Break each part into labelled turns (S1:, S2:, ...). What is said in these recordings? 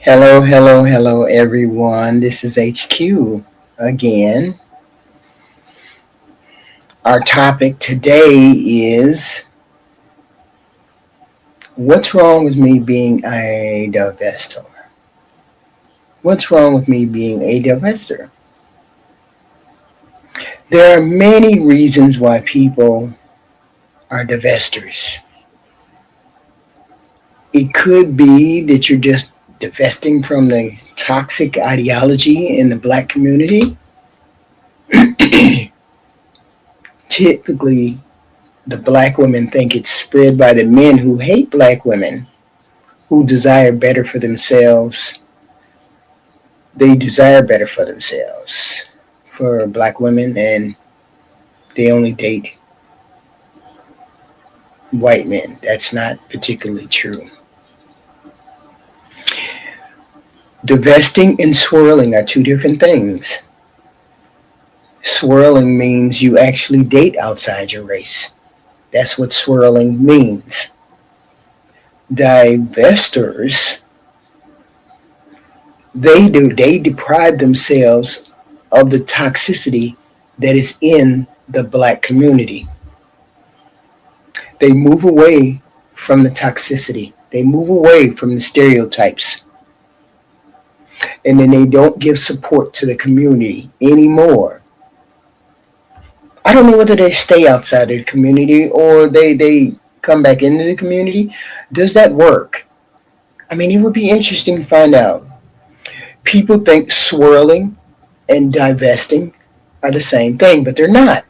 S1: Hello, hello, hello, everyone. This is HQ again. Our topic today is what's wrong with me being a divestor? What's wrong with me being a divestor? There are many reasons why people are divestors. It could be that you're just divesting from the toxic ideology in the black community. Typically, the black women think it's spread by the men who hate black women who desire better for themselves. They desire better for themselves, for black women, and they only date white men. That's not particularly true. Divesting and swirling are two different things. Swirling means you actually date outside your race. That's what swirling means. Divestors, they deprive themselves of the toxicity that is in the black community. They move away from the toxicity. They move away from the stereotypes. And then they don't give support to the community anymore. I don't know whether they stay outside of the community or they come back into the community. Does that work? I mean, it would be interesting to find out. People think swirling and divesting are the same thing, but they're not.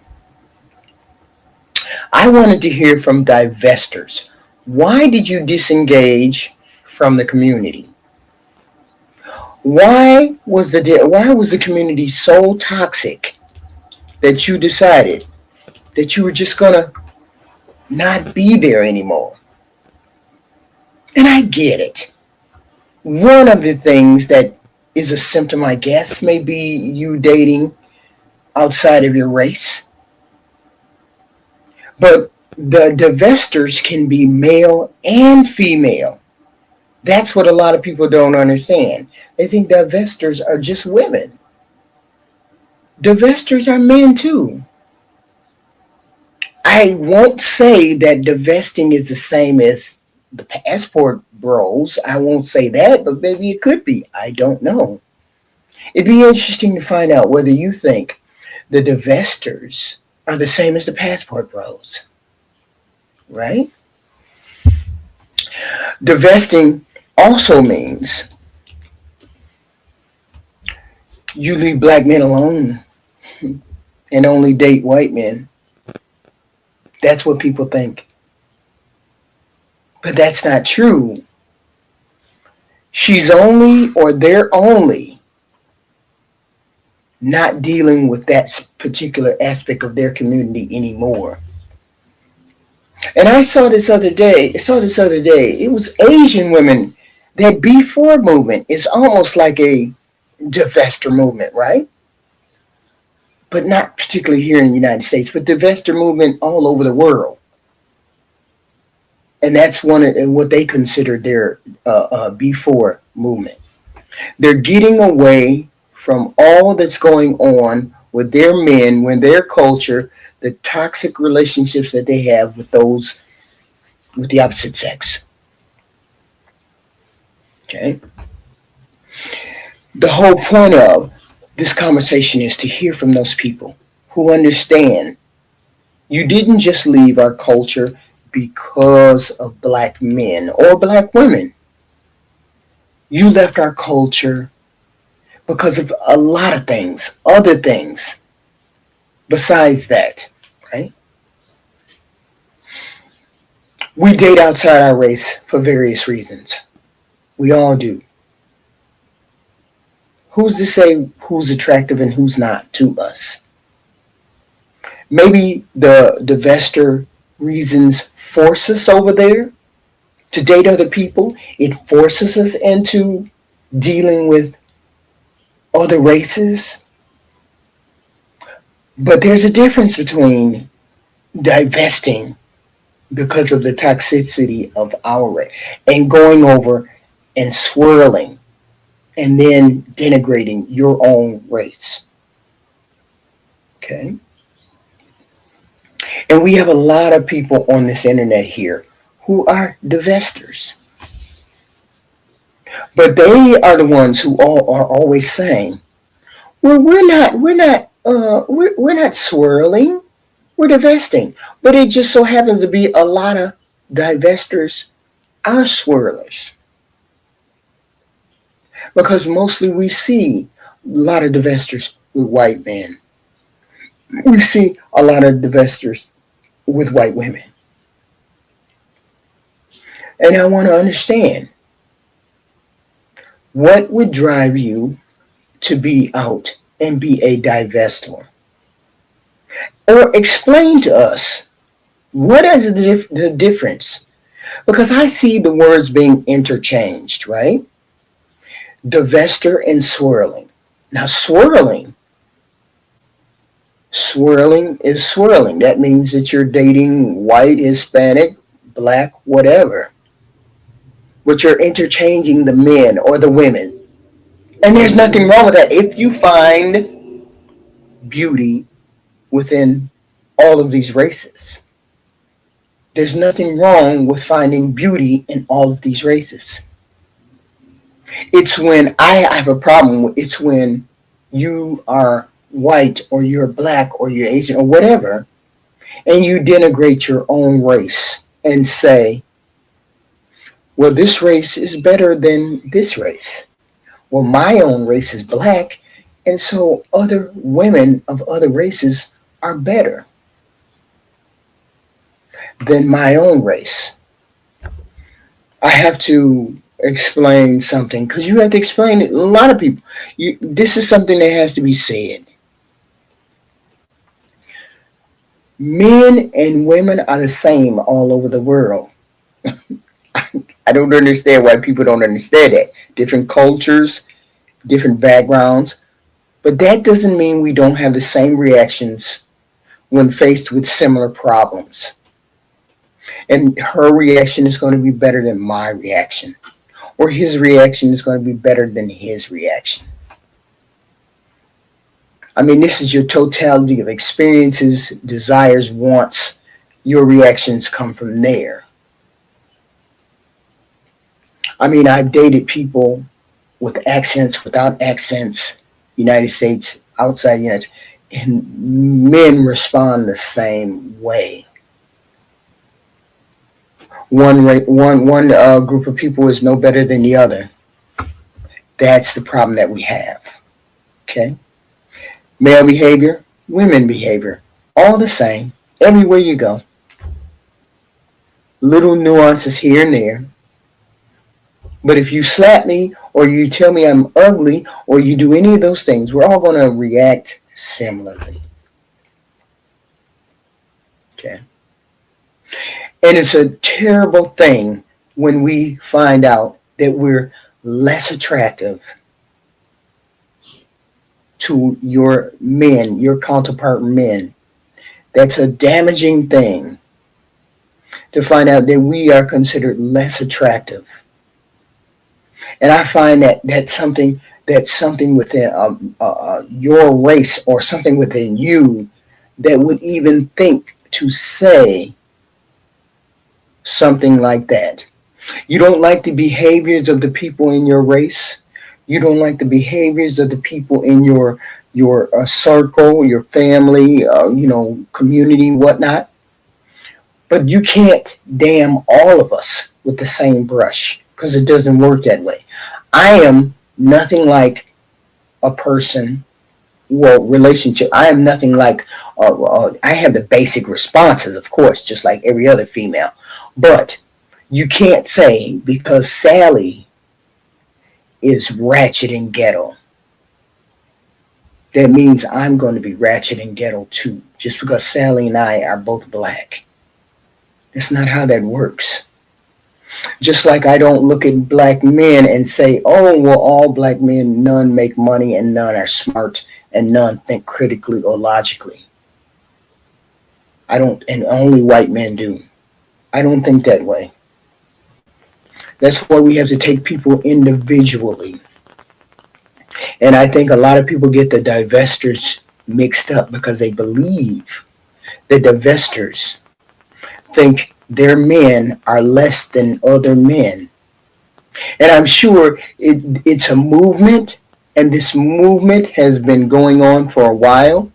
S1: I wanted to hear from divestors. Why did you disengage from the community? Why was the community so toxic that you decided that you were just gonna not be there anymore? And I get it. One of the things that is a symptom, I guess, may be you dating outside of your race. But the divestors can be male and female. That's what a lot of people don't understand. They think divestors are just women. Divestors are men too. I won't say that divesting is the same as the passport bros. I won't say that, but maybe it could be. I don't know. It'd be interesting to find out whether you think the divestors are the same as the passport bros, right? Divesting also means you leave black men alone and only date white men. That's what people think. But that's not true. She's only, or they're only, not dealing with that particular aspect of their community anymore. And I saw this other day. It was Asian women. That B4 movement is almost like a divester movement, right? But not particularly here in the United States, but divester movement all over the world. And that's one of what they consider their B4 movement. They're getting away from all that's going on with their men, with their culture, the toxic relationships that they have with those with the opposite sex. Okay? The whole point of this conversation is to hear from those people who understand you didn't just leave our culture because of black men or black women. You left our culture because of a lot of things, other things besides that, right? We date outside our race for various reasons. We all do. Who's to say who's attractive and who's not to us? Maybe the divester reasons force us over there to date other people. It forces us into dealing with other races. But there's a difference between divesting because of the toxicity of our race and going over and swirling. and then denigrating your own race. Okay. And we have a lot of people on this internet here who are divestors. But they are the ones who all are always saying, well, we're not swirling, we're divesting. But it just so happens to be a lot of divestors are swirlers. Because mostly we see a lot of divestors with white men. We see a lot of divestors with white women. And I want to understand, what would drive you to be out and be a divestor? Or explain to us, what is the difference? Because I see the words being interchanged, right? Divestor and swirling. Now, swirling is swirling. That means that you're dating white, Hispanic, black, whatever. But you're interchanging the men or the women. And there's nothing wrong with that if you find beauty within all of these races. There's nothing wrong with finding beauty in all of these races. It's when I have a problem, it's when you are white or you're black or you're Asian or whatever, and you denigrate your own race and say, well, this race is better than this race. Well, my own race is black, and so other women of other races are better than my own race. I have to explain something because you have to explain it. A lot of people, this is something that has to be said. Men and women are the same all over the world. I don't understand why people don't understand that. Different cultures, different backgrounds, but that doesn't mean we don't have the same reactions when faced with similar problems. And her reaction is going to be better than my reaction, or his reaction is going to be better than his reaction. I mean, this is your totality of experiences, desires, wants. Your reactions come from there. I mean, I've dated people with accents, without accents, United States, outside the United States, and men respond the same way. One group of people is no better than the other. That's the problem that we have. Okay? Male behavior, women behavior, all the same, everywhere you go. Little nuances here and there. But if you slap me, or you tell me I'm ugly, or you do any of those things, we're all going to react similarly. Okay? And it's a terrible thing when we find out that we're less attractive to your men, your counterpart men. That's a damaging thing to find out that we are considered less attractive. And I find that that's something within your race, or something within you, that would even think to say something like that. You don't like the behaviors of the people in your race. You don't like the behaviors of the people in your circle, your family, community, whatnot. But you can't damn all of us with the same brush, because it doesn't work that way. I am nothing like a person, relationship. I am nothing like, I have the basic responses, of course, just like every other female. But you can't say because Sally is ratchet and ghetto, that means I'm going to be ratchet and ghetto too, just because Sally and I are both black. That's not how that works. Just like I don't look at black men and say, oh, well, all black men, none make money and none are smart and none think critically or logically. I don't, and only white men do. I don't think that way. That's why we have to take people individually. And I think a lot of people get the divestors mixed up because they believe the divestors think their men are less than other men. And I'm sure it's a movement, and this movement has been going on for a while.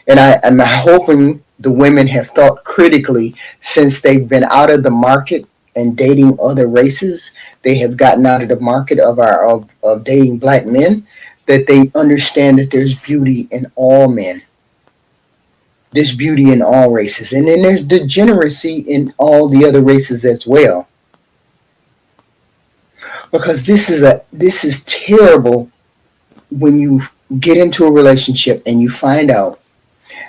S1: And I'm hoping the women have thought critically since they've been out of the market and dating other races. They have gotten out of the market of dating black men, that they understand that there's beauty in all men. There's beauty in all races. And then there's degeneracy in all the other races as well. Because this is terrible when you get into a relationship and you find out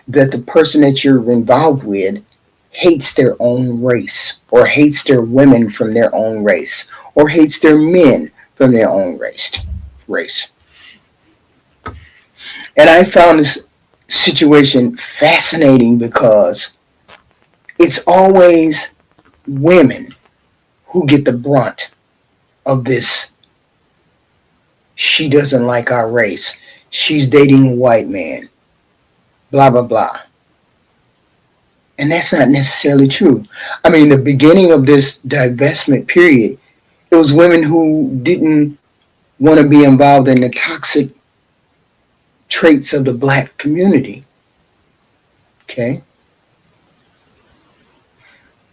S1: that the person that you're involved with hates their own race, or hates their women from their own race, or hates their men from their own race. And I found this situation fascinating because it's always women who get the brunt of this. She doesn't like our race. She's dating a white man. Blah, blah, blah. And that's not necessarily true. I mean, the beginning of this divestment period, it was women who didn't want to be involved in the toxic traits of the black community. Okay?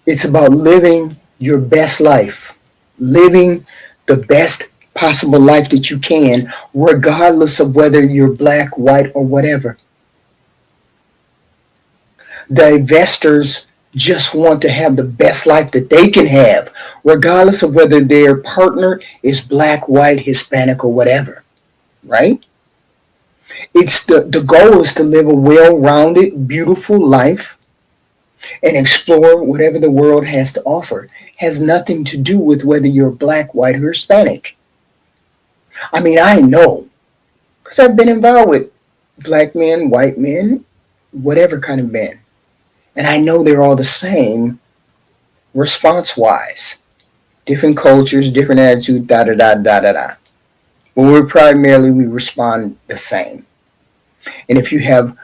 S1: It's about living your best life, living the best possible life that you can, regardless of whether you're black, white, or whatever. Divestors just want to have the best life that they can have, regardless of whether their partner is black, white, Hispanic, or whatever. Right? It's the goal is to live a well-rounded, beautiful life and explore whatever the world has to offer. It has nothing to do with whether you're black, white, or Hispanic. I mean, I know, because I've been involved with black men, white men, whatever kind of men. And I know they're all the same response-wise. Different cultures, different attitude, da-da-da-da-da-da. But we respond the same. And if you have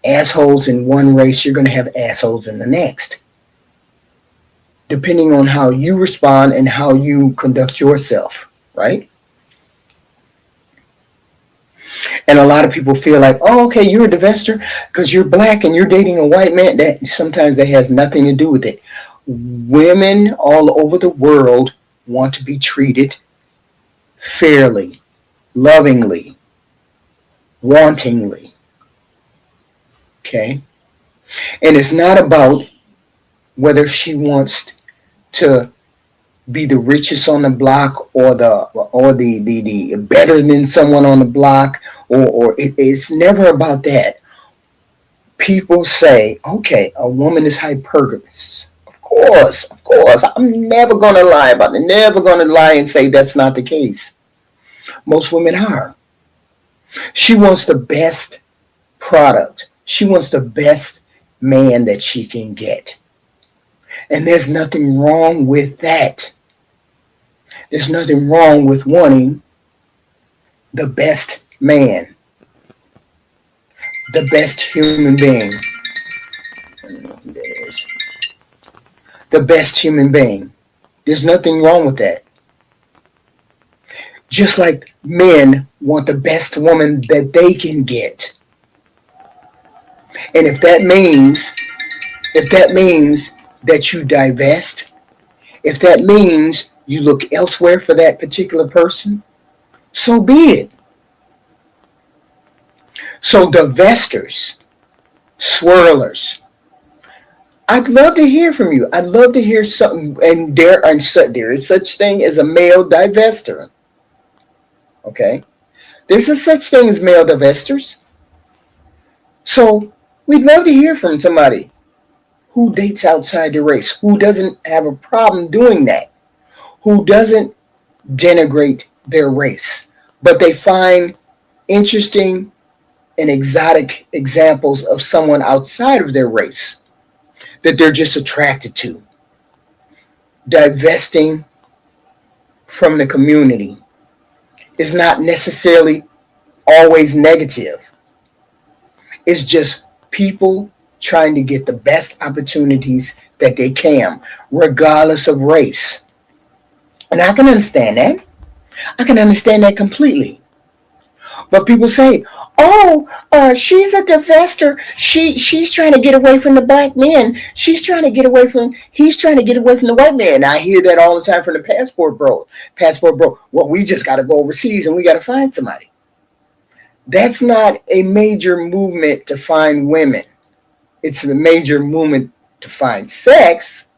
S1: assholes in one race, you're going to have assholes in the next. Depending on how you respond and how you conduct yourself, right? And a lot of people feel like, oh, okay, you're a divester because you're black and you're dating a white man. That sometimes that has nothing to do with it. Women all over the world want to be treated fairly, lovingly, wantingly. Okay? And it's not about whether she wants to be the richest on the block or the better than someone on the block, or it's never about that. People say, okay, a woman is hypergamous. Of course. I'm never going to lie about it. Never going to lie and say that's not the case. Most women are. She wants the best product. She wants the best man that she can get. And there's nothing wrong with that. There's nothing wrong with wanting the best man, the best human being. The best human being. There's nothing wrong with that. Just like men want the best woman that they can get. And if that means that you divest, if that means you look elsewhere for that particular person, so be it. So divestors, swirlers, I'd love to hear from you. I'd love to hear something. And there is such thing as a male divester. Okay? There's a such thing as male divestors. So we'd love to hear from somebody who dates outside the race, who doesn't have a problem doing that, who doesn't denigrate their race, but they find interesting and exotic examples of someone outside of their race that they're just attracted to. Divesting from the community is not necessarily always negative. It's just people trying to get the best opportunities that they can, regardless of race. And I can understand that. I can understand that completely. But people say, "Oh, she's a divester. She's trying to get away from the black men. She's trying to get away from. He's trying to get away from the white man." I hear that all the time from the passport bro. Passport bro. Well, we just got to go overseas and we got to find somebody. That's not a major movement to find women. It's a major movement to find sex.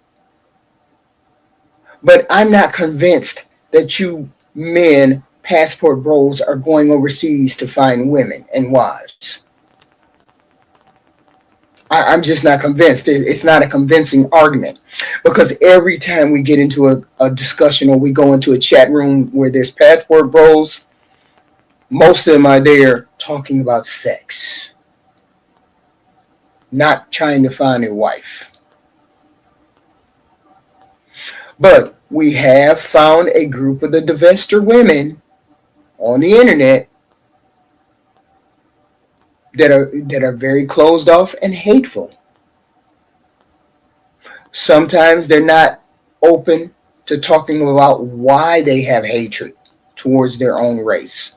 S1: But I'm not convinced that you men, passport bros, are going overseas to find women and wives. I'm just not convinced. It's not a convincing argument, because every time we get into a discussion or we go into a chat room where there's passport bros, most of them are there talking about sex, not trying to find a wife. But we have found a group of the divester women on the internet that are very closed off and hateful. Sometimes they're not open to talking about why they have hatred towards their own race,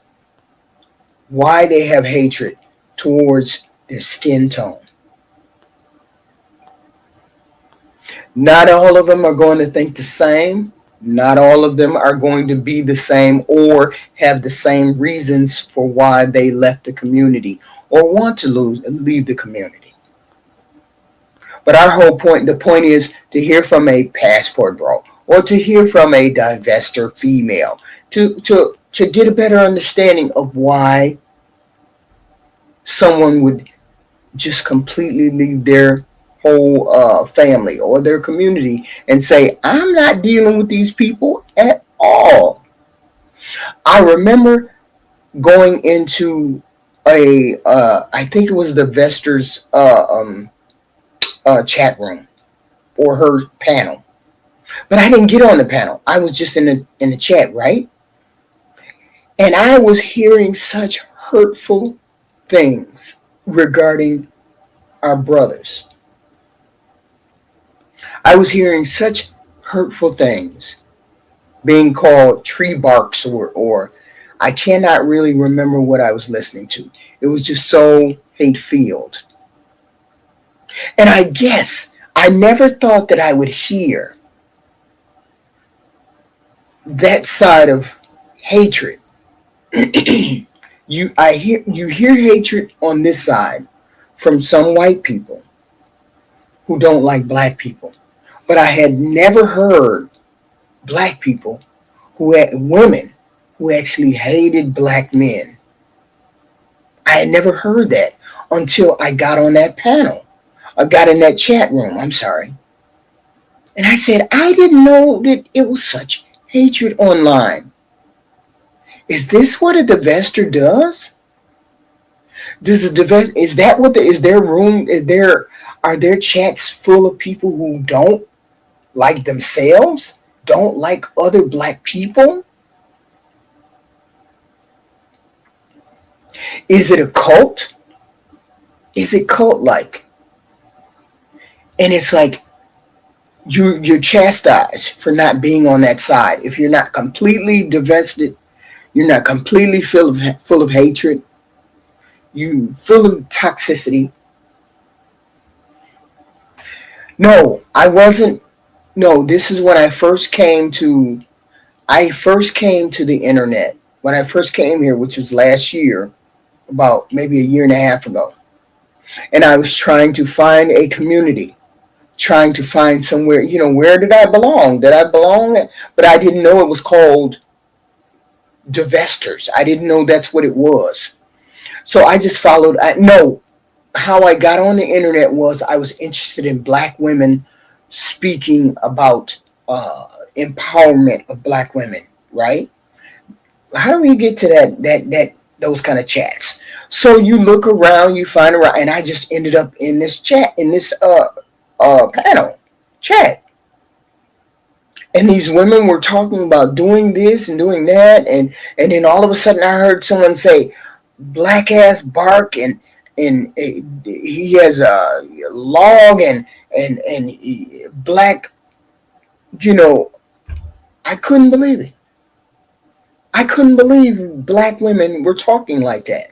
S1: why they have hatred towards their skin tone. Not all of them are going to think the same. Not all of them are going to be the same or have the same reasons for why they left the community or want to leave the community. But our whole point, the point is to hear from a passport bro or to hear from a divester female to get a better understanding of why someone would just completely leave their whole family or their community and say, "I'm not dealing with these people at all." I remember going into I think it was the Vester's chat room or her panel, but I didn't get on the panel. I was just in the chat, right? And I was hearing such hurtful things regarding our brothers. I was hearing such hurtful things, being called tree barks or I cannot really remember what I was listening to. It was just so hate-filled. And I guess I never thought that I would hear that side of hatred. You hear hatred on this side from some white people who don't like black people. But I had never heard black people women who actually hated black men. I had never heard that until I got on that panel. I got in that chat room, I'm sorry. And I said, I didn't know that it was such hatred online. Is this what a divester does? Is that what is their room? Are their chats full of people who don't like themselves, don't like other black people? Is it a cult? Is it cult-like? And it's like you're chastised for not being on that side. If you're not completely divested, you're not completely full of hatred, you full of toxicity. No, I wasn't. No, this is when I first came to the internet. When I first came here, which was last year, about maybe a year and a half ago. And I was trying to find a community, trying to find somewhere, where did I belong? Did I belong? But I didn't know it was called divesters. I didn't know that's what it was. So I just followed. How I got on the internet was I was interested in black women speaking about empowerment of black women, right? How do we get to that those kind of chats? So you look around, you find around, and I just ended up in this chat, in this panel chat. And these women were talking about doing this and doing that, and then all of a sudden I heard someone say, black ass bark, and he has a log and black. You know, I couldn't believe it. I couldn't believe black women were talking like that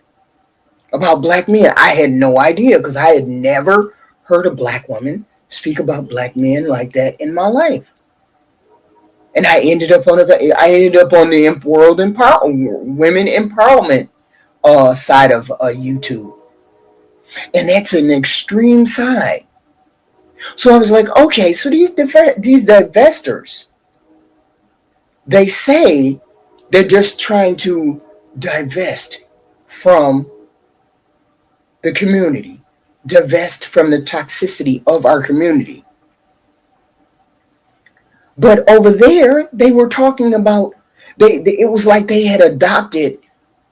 S1: about black men. I had no idea because I had never heard a black woman speak about black men like that in my life. And I ended up on the women empowerment side of YouTube, and that's an extreme side. So I was like, okay, so these divestors, they say they're just trying to divest from the community, divest from the toxicity of our community. But over there, they were talking about it was like they had adopted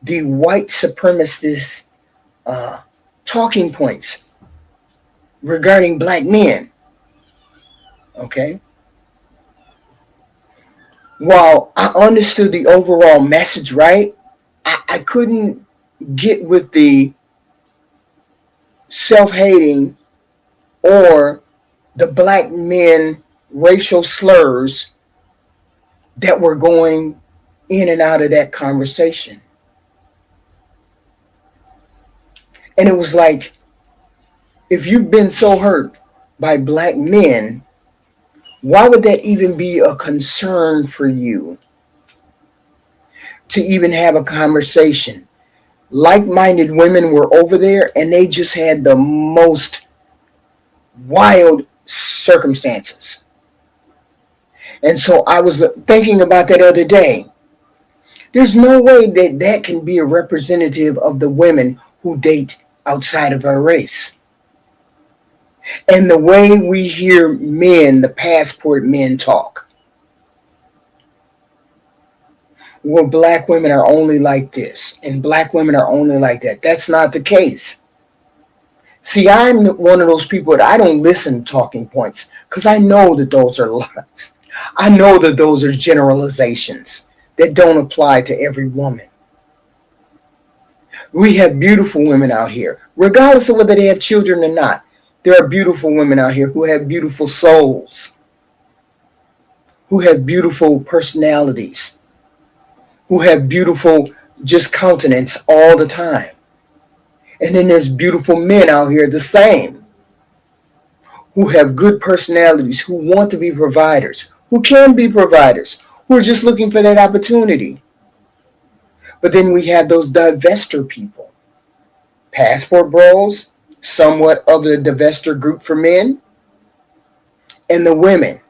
S1: the white supremacist uh, talking points regarding black men. Okay. While I understood the overall message, right, I couldn't get with the self-hating or the black men racial slurs that were going in and out of that conversation. And it was like, if you've been so hurt by black men, why would that even be a concern for you to even have a conversation? Like-minded women were over there and they just had the most wild circumstances. And so I was thinking about that other day. There's no way that that can be a representative of the women who date outside of our race. And the way we hear men, the passport men, talk. Well, black women are only like this, and black women are only like that. That's not the case. See, I'm one of those people that I don't listen to talking points because I know that those are lies. I know that those are generalizations that don't apply to every woman. We have beautiful women out here, regardless of whether they have children or not. There are beautiful women out here who have beautiful souls, who have beautiful personalities, who have beautiful just countenance all the time. And then there's beautiful men out here the same, who have good personalities, who want to be providers, who can be providers, who are just looking for that opportunity. But then we have those divester people, passport bros, somewhat of the divester group for men, and the women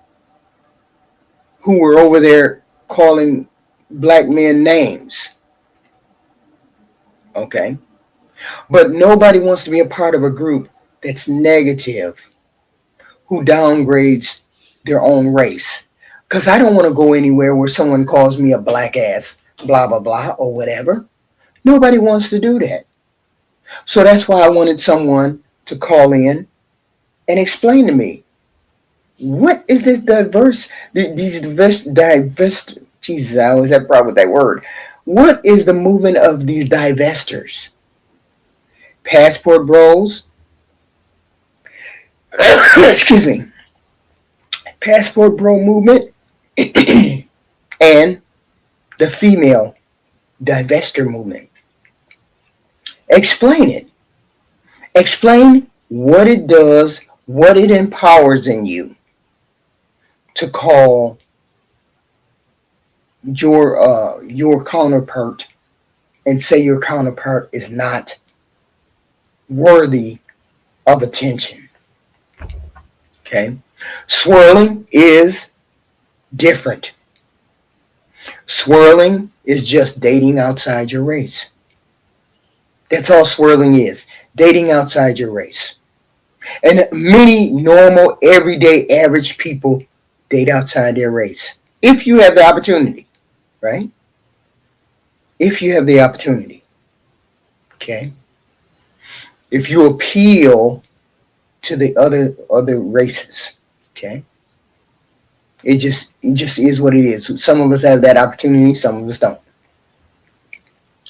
S1: who were over there calling black men names. Okay? But nobody wants to be a part of a group that's negative, who downgrades their own race. Because I don't want to go anywhere where someone calls me a black ass, blah, blah, blah, or whatever. Nobody wants to do that. So that's why I wanted someone to call in and explain to me, what is this Jesus, I always have a problem with that word. What is the movement of these divestors? Passport bros, excuse me, passport bro movement, and the female divester movement. Explain it. Explain what it does, what it empowers in you to call your counterpart and say your counterpart is not worthy of attention. Okay? Swirling is different. Swirling is just dating outside your race. That's all swirling is. Dating outside your race. And many normal, everyday, average people date outside their race. If you have the opportunity, right? If you have the opportunity. Okay? If you appeal to the other races. Okay? It just is what it is. Some of us have that opportunity, some of us don't.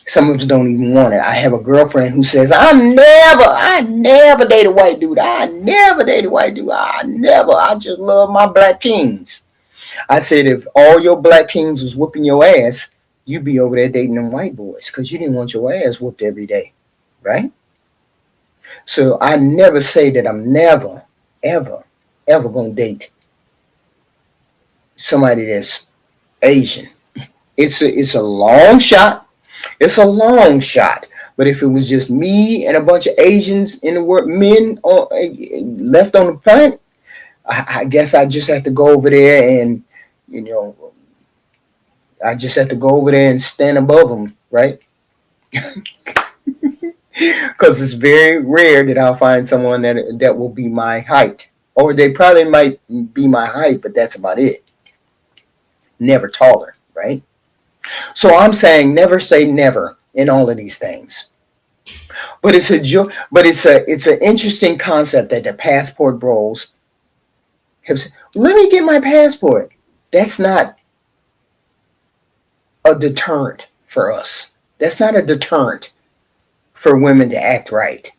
S1: Some of us don't even want it. I have a girlfriend who says, I never date a white dude. I never date a white dude. I just love my black kings. I said, if all your black kings was whooping your ass, you'd be over there dating them white boys because you didn't want your ass whooped every day, right? So I never say that I'm never, ever, ever going to date somebody that's Asian. It's a long shot. It's a long shot. But if it was just me and a bunch of Asians in the world, men left on the planet, I guess I just have to go over there and, you know, I just have to go over there and stand above them, right? Because it's very rare that I'll find someone that will be my height. Or they probably might be my height, but that's about it. Never taller, right? So I'm saying never say never in all of these things. But it's an interesting concept that the passport bros have said, let me get my passport. That's not a deterrent for us. That's not a deterrent for women to act right.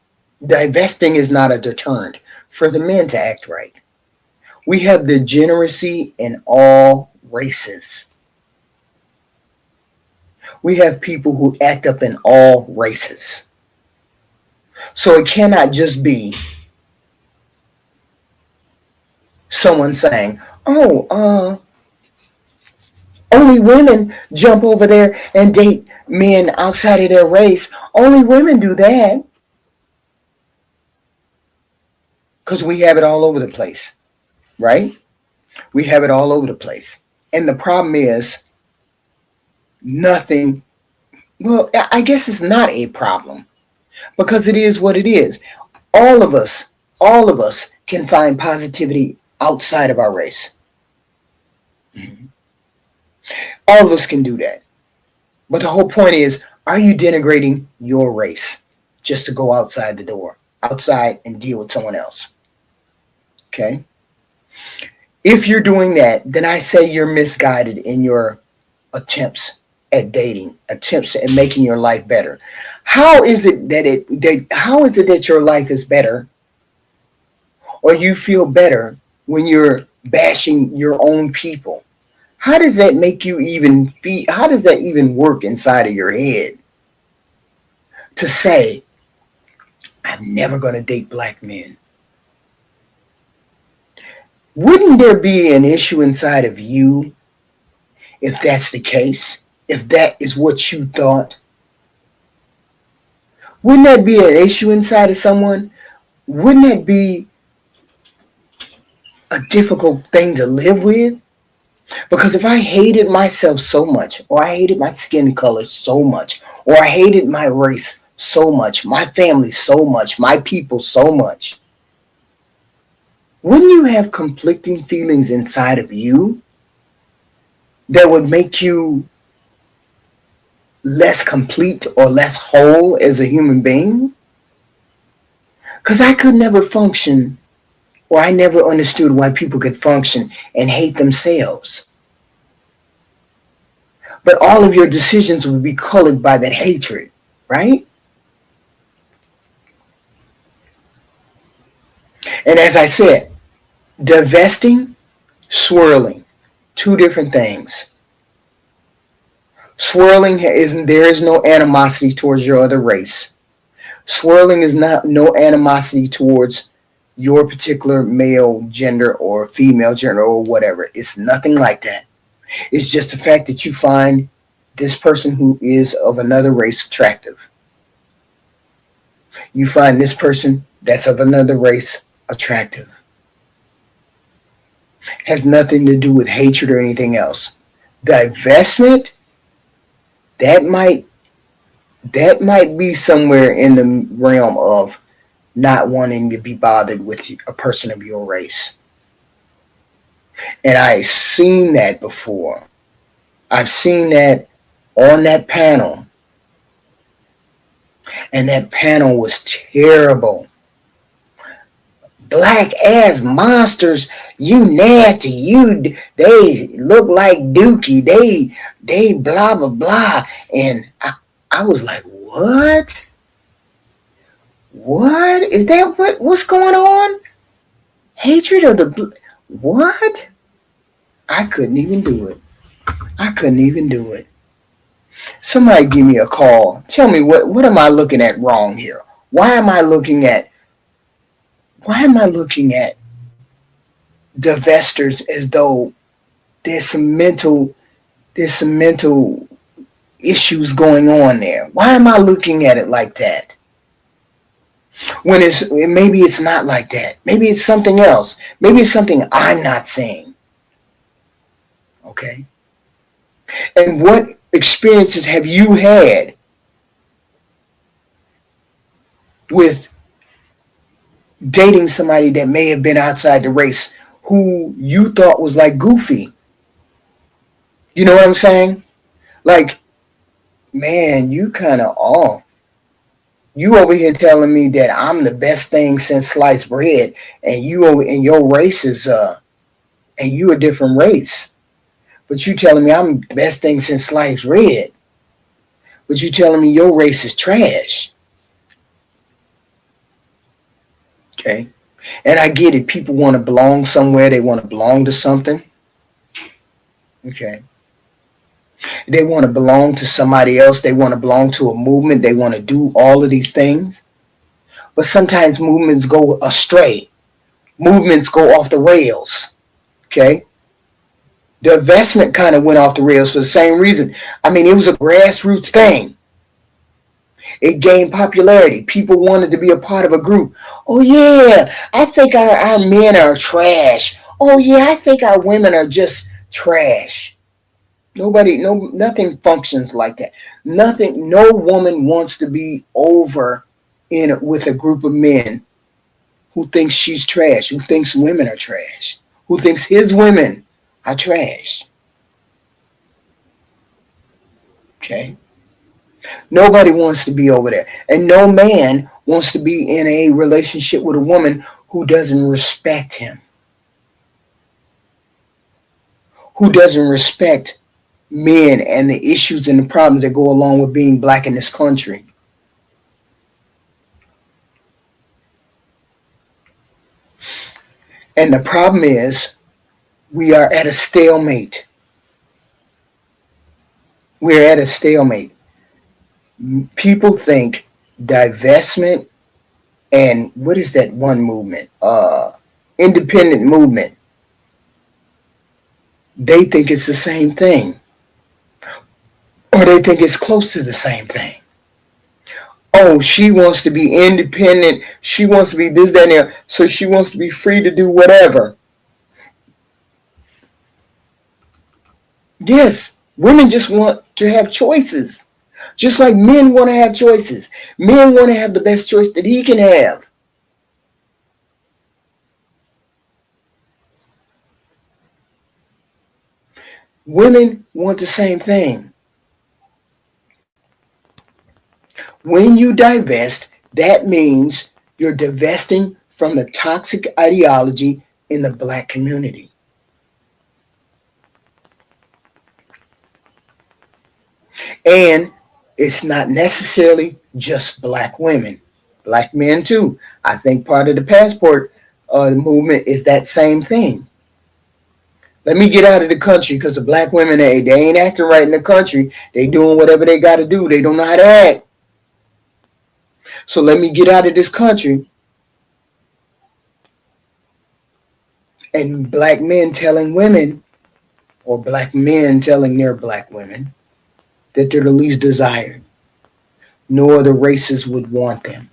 S1: Divesting is not a deterrent for the men to act right. We have degeneracy in all races. We have people who act up in all races. So it cannot just be someone saying, oh, only women jump over there and date men outside of their race. Only women do that. Because we have it all over the place, right? We have it all over the place. And the problem is nothing. Well, I guess it's not a problem because it is what it is. All of us can find positivity outside of our race. Mm-hmm. All of us can do that. But the whole point is, are you denigrating your race just to go outside the door, outside and deal with someone else? Okay? If you're doing that, then I say you're misguided in your attempts at dating, attempts at making your life better. How is it that your life is better or you feel better when you're bashing your own people? How does that make you even feel? How does that even work inside of your head to say, I'm never going to date black men? Wouldn't there be an issue inside of you if that's the case? If that is what you thought? Wouldn't that be an issue inside of someone? Wouldn't that be a difficult thing to live with? Because if I hated myself so much, or I hated my skin color so much, or I hated my race so much, my family so much, my people so much, wouldn't you have conflicting feelings inside of you that would make you less complete or less whole as a human being? Because I could never function, or I never understood why people could function and hate themselves. But all of your decisions would be colored by that hatred, right? And as I said, divesting, swirling, two different things. Swirling there is no animosity towards your other race. Swirling is no animosity towards your particular male gender or female gender or whatever. It's nothing like that. It's just the fact that you find this person who is of another race attractive. You find this person that's of another race attractive. Has nothing to do with hatred or anything else. Divestment, that might be somewhere in the realm of not wanting to be bothered with a person of your race. And I've seen that before. I've seen that on that panel. And that panel was terrible. Black ass monsters, you nasty, they look like Dookie, they blah blah blah. And I was like, what? What is that? What's going on? Hatred of what? I couldn't even do it. I couldn't even do it. Somebody give me a call. Tell me what am I looking at wrong here? Why am I looking at divestors as though there's some mental issues going on there? Why am I looking at it like that? When maybe it's not like that. Maybe it's something else. Maybe it's something I'm not seeing. Okay? And what experiences have you had with dating somebody that may have been outside the race who you thought was like goofy? You know what I'm saying? Like, man, you kind of off. You over here telling me that I'm the best thing since sliced bread, and you over and your race is and you a different race. But you telling me I'm the best thing since sliced bread. But you telling me your race is trash. Okay. And I get it. People want to belong somewhere. They want to belong to something. Okay. They want to belong to somebody else. They want to belong to a movement. They want to do all of these things. But sometimes movements go astray. Movements go off the rails. Okay. The investment kind of went off the rails for the same reason. I mean, it was a grassroots thing. It gained popularity. People wanted to be a part of a group. Oh, yeah, I think our men are trash. Oh, yeah, I think our women are just trash. Nothing functions like that. No woman wants to be over with a group of men who thinks she's trash, who thinks women are trash, who thinks his women are trash. Okay? Nobody wants to be over there. And no man wants to be in a relationship with a woman who doesn't respect him, who doesn't respect men and the issues and the problems that go along with being black in this country. And the problem is we are at a stalemate. We're at a stalemate. People think divestment and what is that one movement? Independent movement. They think it's the same thing. Or they think it's close to the same thing. Oh, she wants to be independent. She wants to be this, that, and that. So she wants to be free to do whatever. Yes, women just want to have choices. Just like men want to have choices. Men want to have the best choice that he can have. Women want the same thing. When you divest, that means you're divesting from the toxic ideology in the black community. And it's not necessarily just black women, black men too. I think part of the passport movement is that same thing. Let me get out of the country because the black women, they ain't acting right in the country. They doing whatever they got to do. They don't know how to act. So let me get out of this country. And black men telling women, or black men telling their black women, that they're the least desired. No other races would want them.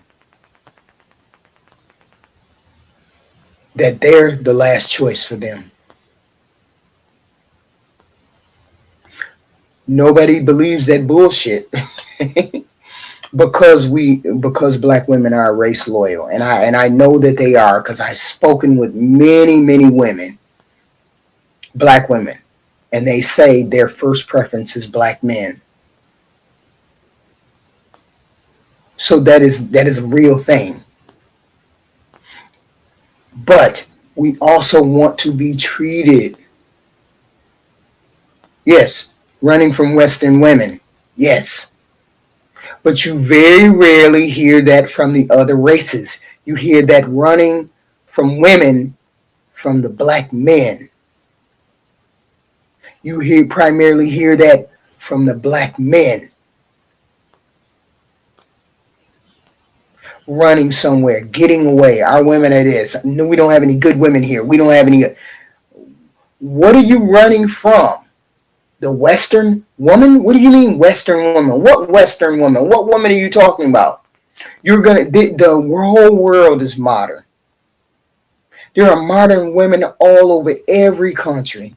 S1: That they're the last choice for them. Nobody believes that bullshit. because black women are race loyal, and I know that they are because I've spoken with many women, black women, and they say their first preference is black men. So that is a real thing. But we also want to be treated. Yes, running from Western women. Yes. But you very rarely hear that from the other races. You hear that running from women from the black men. You primarily hear that from the black men running somewhere, getting away. Our women are this. No, we don't have any good women here. We don't have any. What are you running from? The Western woman? What do you mean Western woman? What Western woman? What woman are you talking about? The whole world is modern. There are modern women all over every country.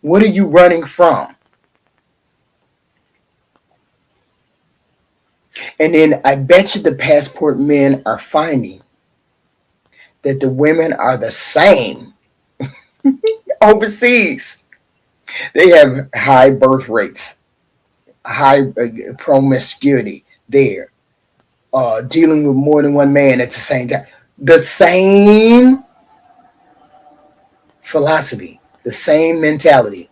S1: What are you running from? And then I bet you the passport men are finding that the women are the same overseas. They have high birth rates, high promiscuity there, dealing with more than one man at the same time. The same philosophy, the same mentality,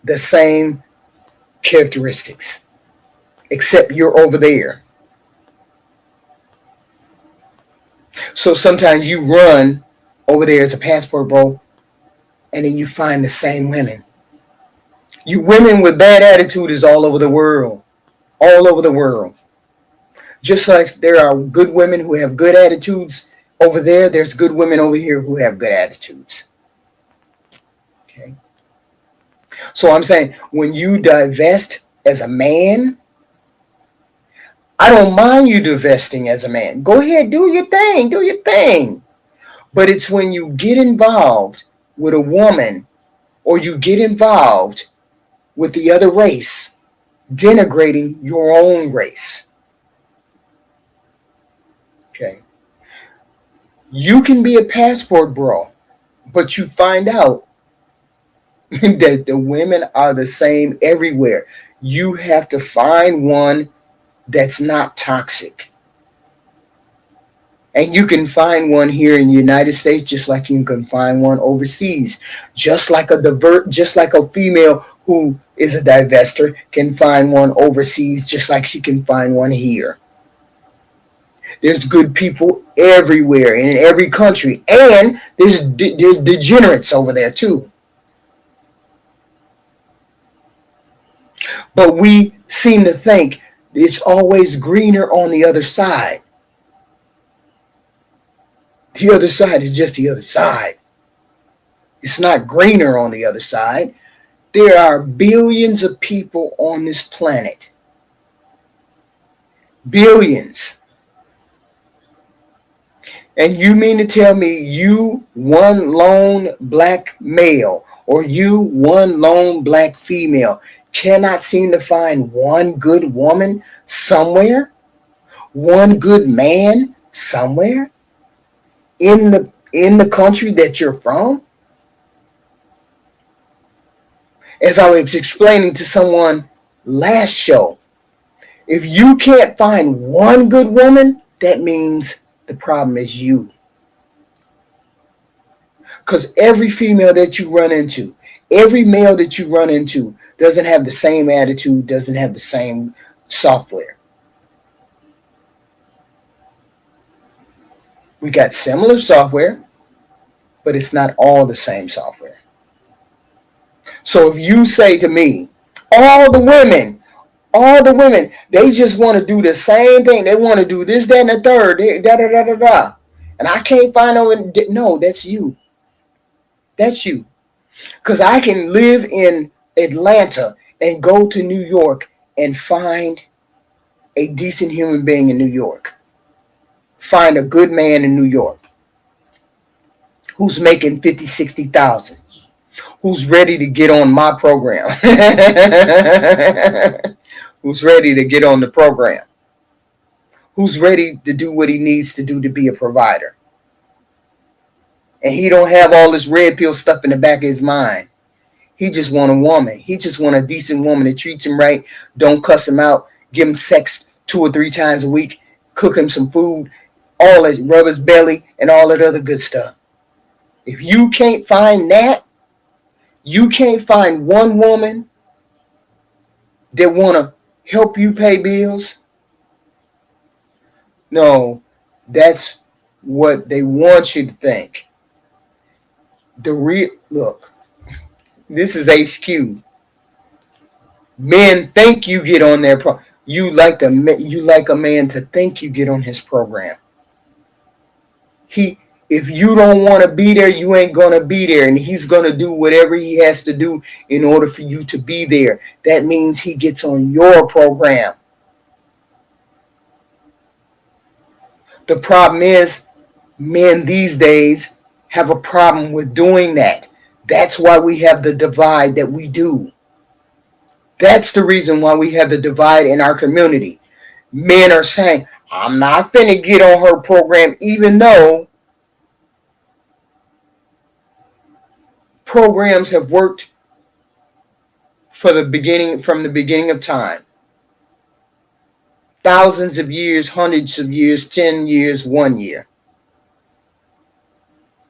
S1: the same characteristics, except you're over there. So sometimes you run over there as a passport bro, and then you find the same women. You women with bad attitude is all over the world. All over the world. Just like there are good women who have good attitudes over there, there's good women over here who have good attitudes. Okay. So I'm saying when you divest as a man, I don't mind you divesting as a man. Go ahead, do your thing, do your thing. But it's when you get involved with a woman or you get involved with the other race, denigrating your own race. Okay. You can be a passport bro, but you find out that the women are the same everywhere. You have to find one that's not toxic. And you can find one here in the United States just like you can find one overseas. Just like a female who is a divester can find one overseas just like she can find one here. There's good people everywhere in every country, and there's degenerates over there too. But we seem to think it's always greener on the other side. The other side is just the other side. It's not greener on the other side. There are billions of people on this planet. Billions. And you mean to tell me you, one lone black male, or you, one lone black female, cannot seem to find one good woman somewhere? One good man somewhere? In the country that you're from? As I was explaining to someone last show, if you can't find one good woman, that means the problem is you. Because every female that you run into, every male that you run into doesn't have the same attitude, doesn't have the same software. We got similar software, but it's not all the same software. So if you say to me, all the women, they just want to do the same thing. They want to do this, that, and the third, da da da da da. And I can't find no, that's you. That's you. Because I can live in Atlanta and go to New York and find a decent human being in New York. Find a good man in New York who's making 50, 60,000, who's ready to get on my program, who's ready to get on the program, who's ready to do what he needs to do to be a provider. And he don't have all this red pill stuff in the back of his mind. He just want a woman. He just want a decent woman that treats him right, don't cuss him out, give him sex 2 or 3 times a week, cook him some food, all that, rub his belly, and all that other good stuff. If you can't find that, you can't find one woman that want to help you pay bills? No, that's what they want you to think. Look, this is HQ. Men think you get on their you like a man to think you get on his program. If you don't want to be there, you ain't gonna be there, and he's gonna do whatever he has to do in order for you to be there. That means he gets on your program. The problem is, men these days have a problem with doing that. That's why we have the divide that we do. That's the reason why we have the divide in our community. Men are saying, I'm not finna get on her program, even though programs have worked from the beginning of time. Thousands of years, hundreds of years, 10 years, 1 year.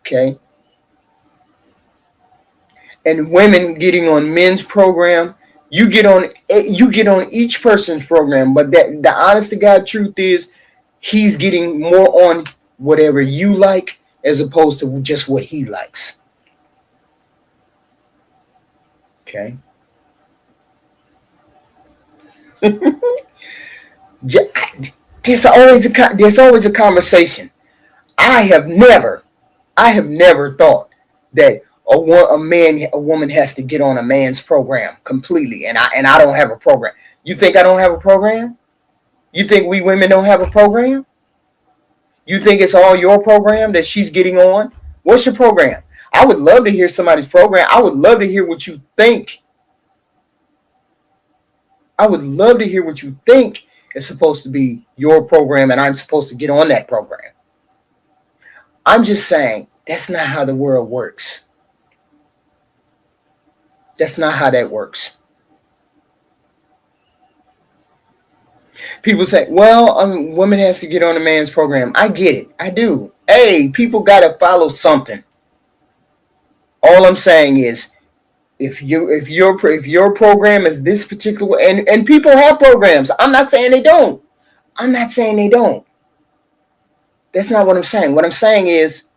S1: Okay? And women getting on men's program, you get on each person's program, but the honest to God truth is, he's getting more on whatever you like as opposed to just what he likes. Okay? There's always a conversation. I have never thought that a woman has to get on a man's program completely, and I don't have a program. You think I don't have a program? You think we women don't have a program? You think it's all your program that she's getting on? What's your program? I would love to hear somebody's program. I would love to hear what you think. I would love to hear what you think is supposed to be your program and I'm supposed to get on that program. I'm just saying, that's not how the world works. That's not how that works. People say, well, woman has to get on a man's program. I get it. I do. Hey, people got to follow something. All I'm saying is, if your program is this particular, and people have programs. I'm not saying they don't. That's not what I'm saying. What I'm saying is,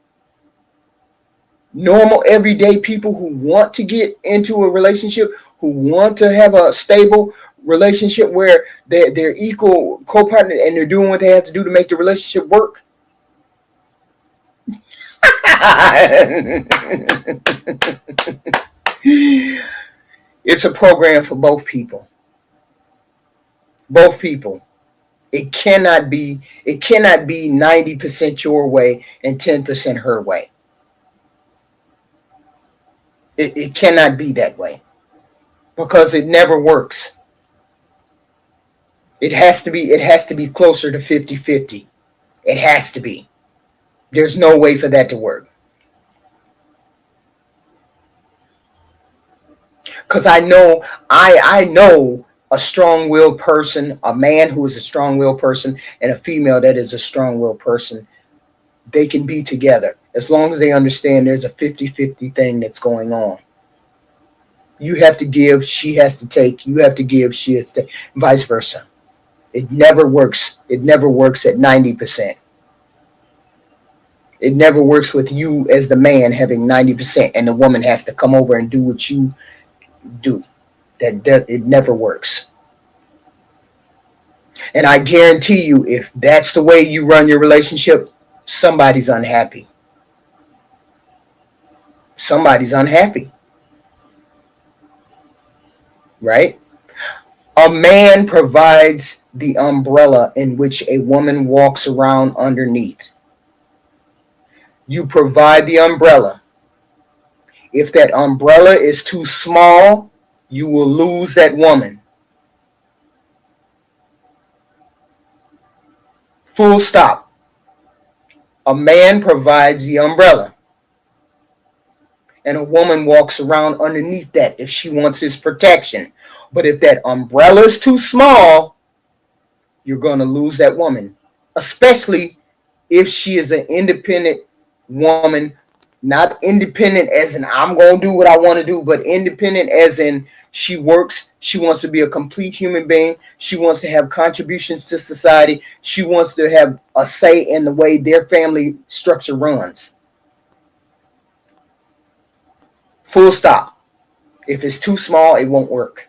S1: normal everyday people who want to get into a relationship, who want to have a stable relationship where they're equal co-partner and they're doing what they have to do to make the relationship work. It's a program for both people. Both people. It cannot be 90% your way and 10% her way. It cannot be that way, because it never works. It has to be closer to 50-50. It has to be. There's no way for that to work. Because I know a strong-willed person, a man who is a strong-willed person, and a female that is a strong-willed person, they can be together as long as they understand there's a 50-50 thing that's going on. You have to give, she has to take. You have to give, she has to take. Vice versa. It never works. It never works at 90%. It never works with you as the man having 90% and the woman has to come over and do what you do. That it never works. And I guarantee you, if that's the way you run your relationship, somebody's unhappy. Somebody's unhappy. Right? A man provides the umbrella in which a woman walks around underneath. You provide the umbrella. If that umbrella is too small, you will lose that woman. Full stop. A man provides the umbrella. And a woman walks around underneath that if she wants his protection. But if that umbrella is too small, you're going to lose that woman. Especially if she is an independent woman Not independent as in I'm going to do what I want to do, but independent as in she works. She wants to be a complete human being. She wants to have contributions to society. She wants to have a say in the way their family structure runs. Full stop. If it's too small, it won't work.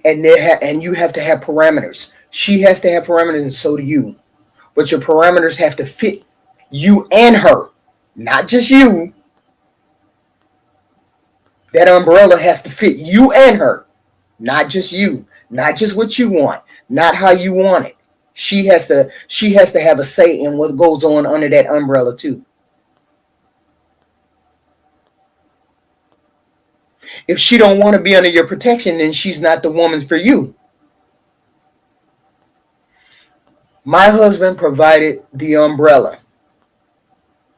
S1: And and you have to have parameters. She has to have parameters, and so do you. But your parameters have to fit you and her, not just you. That umbrella has to fit you and her, not just you, not just what you want, not how you want it. She has to have a say in what goes on under that umbrella too. If she don't want to be under your protection, then she's not the woman for you. My husband provided the umbrella,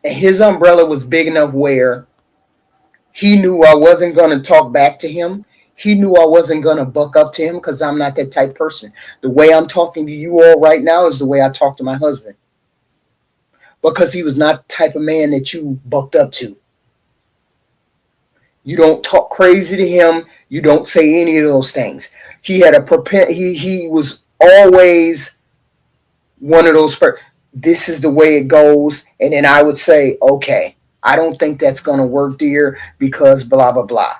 S1: and his umbrella was big enough where he knew I wasn't going to talk back to him. He knew I wasn't going to buck up to him because I'm not that type person. The way I'm talking to you all right now is the way I talk to my husband, because he was not the type of man that you bucked up to. You don't talk crazy to him. You don't say any of those things. He had he was always one of those this is the way it goes, and then I would say, okay, I don't think that's going to work, dear, because blah blah blah.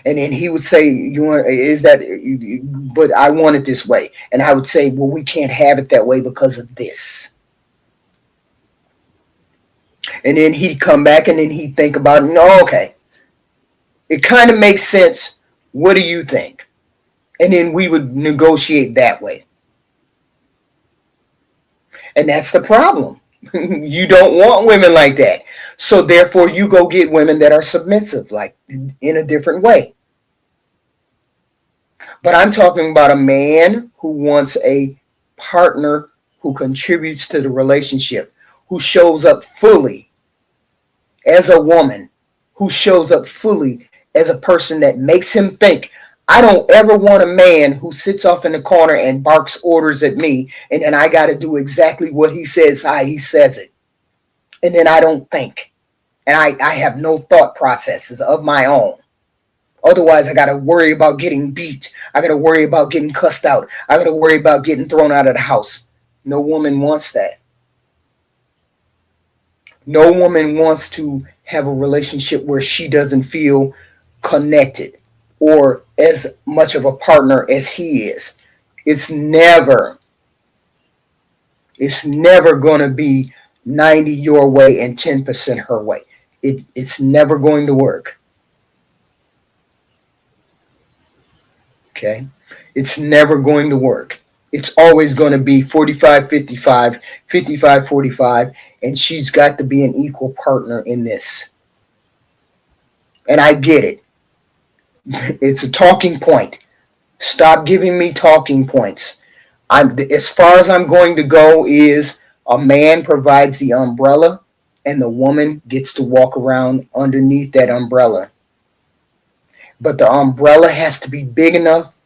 S1: And then he would say, "You want? Is that? But I want it this way." And I would say, "Well, we can't have it that way because of this." And then he'd come back, and then he'd think about it. No, okay, it kind of makes sense. What do you think? And then we would negotiate that way. And that's the problem. You don't want women like that. So therefore you go get women that are submissive, like in a different way. But I'm talking about a man who wants a partner who contributes to the relationship, who shows up fully as a woman, who shows up fully as a person that makes him think. I don't ever want a man who sits off in the corner and barks orders at me, and then I got to do exactly what he says, how he says it. And then I don't think. And I have no thought processes of my own. Otherwise, I got to worry about getting beat. I got to worry about getting cussed out. I got to worry about getting thrown out of the house. No woman wants that. No woman wants to have a relationship where she doesn't feel connected or as much of a partner as he is. It's never going to be 90 your way and 10% her way. It's never going to work. Okay? It's never going to work. It's always going to be 45-55, 55-45, and she's got to be an equal partner in this. And I get it. It's a talking point. Stop giving me talking points. As far as I'm going to go is a man provides the umbrella and the woman gets to walk around underneath that umbrella. But the umbrella has to be big enough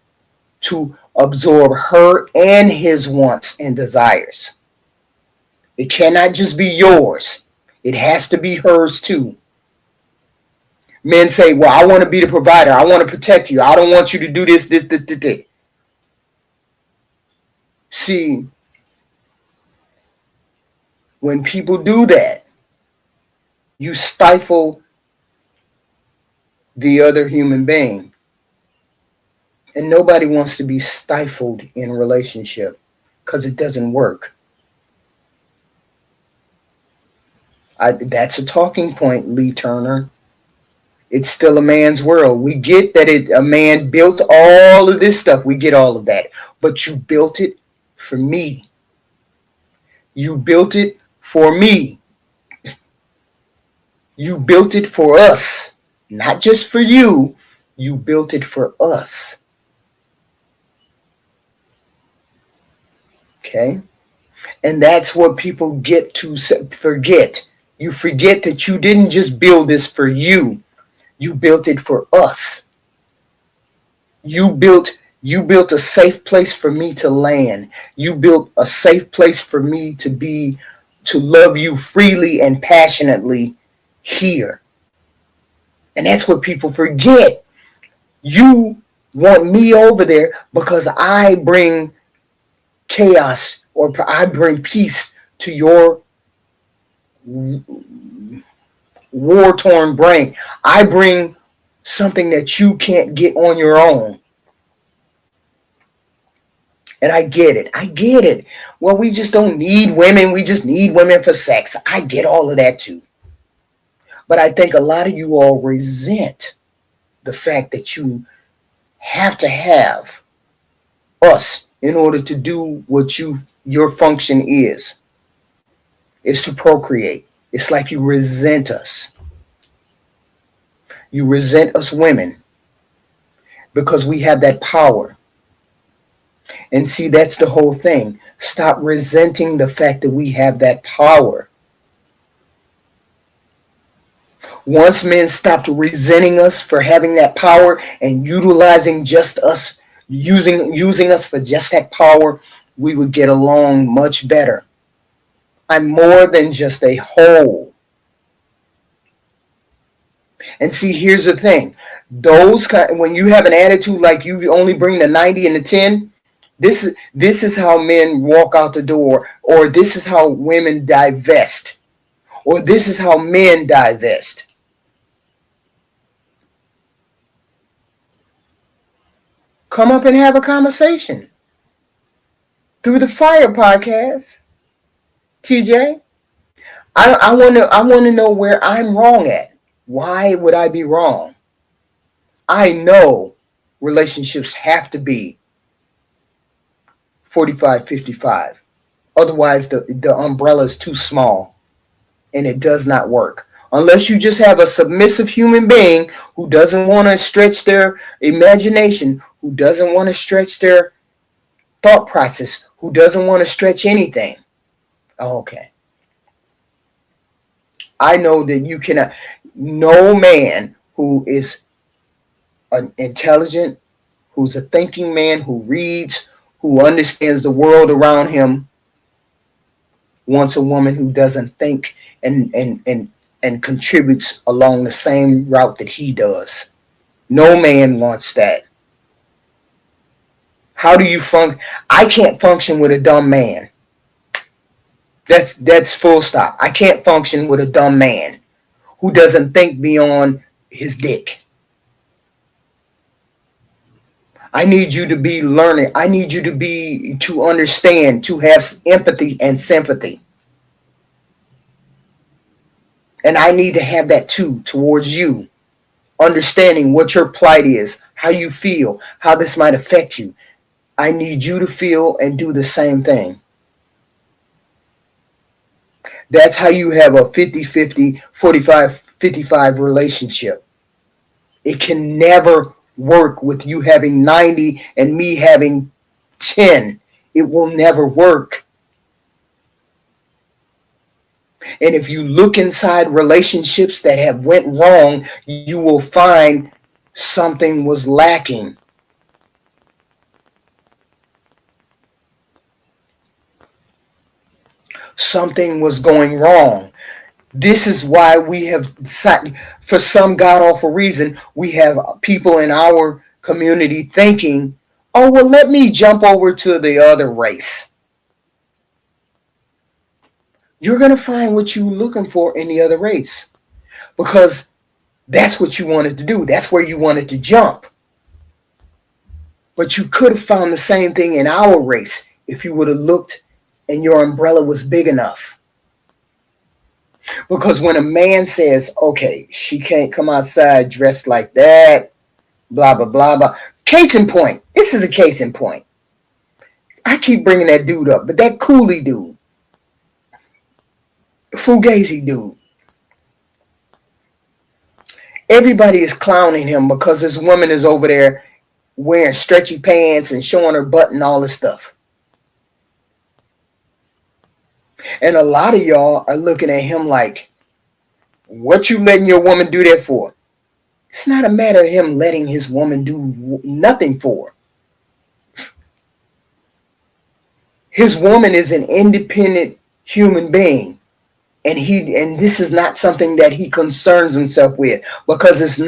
S1: to absorb her and his wants and desires. It cannot just be yours. It has to be hers too. Men say, well, I want to be the provider. I want to protect you. I don't want you to do this. See, when people do that, you stifle the other human being. And nobody wants to be stifled in a relationship because it doesn't work. That's a talking point, Lee Turner. It's still a man's world. We get that a man built all of this stuff. We get all of that. But you built it for me. You built it for me. You built it for us. Not just for you. You built it for us. Okay? And that's what people get to forget. You forget that you didn't just build this for you. You built it for us. You built a safe place for me to land. You built a safe place for me to be to love you freely and passionately here. And that's what people forget. You want me over there because I bring chaos or I bring peace to your war-torn brain. I bring something that you can't get on your own. And I get it. I get it. Well, we just don't need women. We just need women for sex. I get all of that too. But I think a lot of you all resent the fact that you have to have us in order to do what your function is to procreate. It's like you resent us. You resent us women because we have that power. And see, that's the whole thing. Stop resenting the fact that we have that power. Once men stopped resenting us for having that power and utilizing just us, using us for just that power, we would get along much better. I'm more than just a whole. And see, here's the thing. When you have an attitude like you only bring the 90 and the 10, this is how men walk out the door, or this is how women divest, or this is how men divest. Come up and have a conversation through the Fire podcast, TJ. I want to know where I'm wrong at. Why would I be wrong? I know relationships have to be 45-55. Otherwise, the umbrella is too small and it does not work. Unless you just have a submissive human being who doesn't want to stretch their imagination, who doesn't want to stretch their thought process, who doesn't want to stretch anything. Okay. I know that you cannot. No man who is an intelligent, who's a thinking man, who reads, who understands the world around him, wants a woman who doesn't think and contributes along the same route that he does. No man wants that. How do you function? I can't function with a dumb man. That's full stop. I can't function with a dumb man who doesn't think beyond his dick. I need you to be learning. I need you to understand, to have empathy and sympathy. And I need to have that too towards you. Understanding what your plight is, how you feel, how this might affect you. I need you to feel and do the same thing. That's how you have a 50-50, 45-55 relationship. It can never work with you having 90 and me having 10. It will never work. And if you look inside relationships that have went wrong, you will find something was lacking. Something was going wrong. This is why we have, for some god-awful reason, we have people in our community thinking, oh, well, let me jump over to the other race. You're going to find what you're looking for in the other race because that's what you wanted to do. That's where you wanted to jump. But you could have found the same thing in our race if you would have looked and your umbrella was big enough. Because when a man says, okay, she can't come outside dressed like that, blah, blah, blah, blah. Case in point. This is a case in point. I keep bringing that dude up, but that Cooley dude, Fugazi dude, everybody is clowning him because this woman is over there wearing stretchy pants and showing her butt and all this stuff. And a lot of y'all are looking at him like, what you letting your woman do that for? It's not a matter of him letting his woman do nothing for. His woman is an independent human being. And this is not something that he concerns himself with, because it's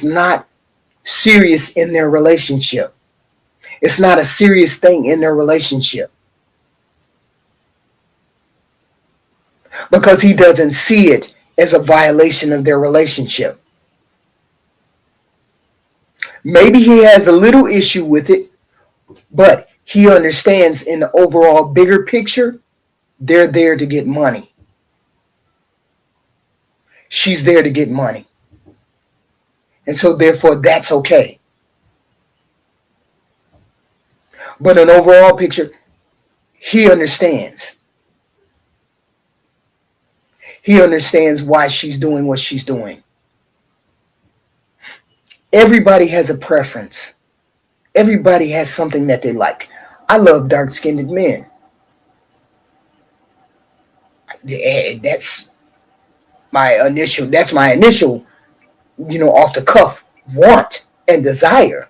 S1: not serious in their relationship. It's not a serious thing in their relationship, because he doesn't see it as a violation of their relationship. Maybe he has a little issue with it, but he understands in the overall bigger picture, they're there to get money. She's there to get money. And so therefore that's okay. But an overall picture, he understands. He understands why she's doing what she's doing. Everybody has a preference. Everybody has something that they like. I love dark-skinned men. That's my initial, off the cuff want and desire.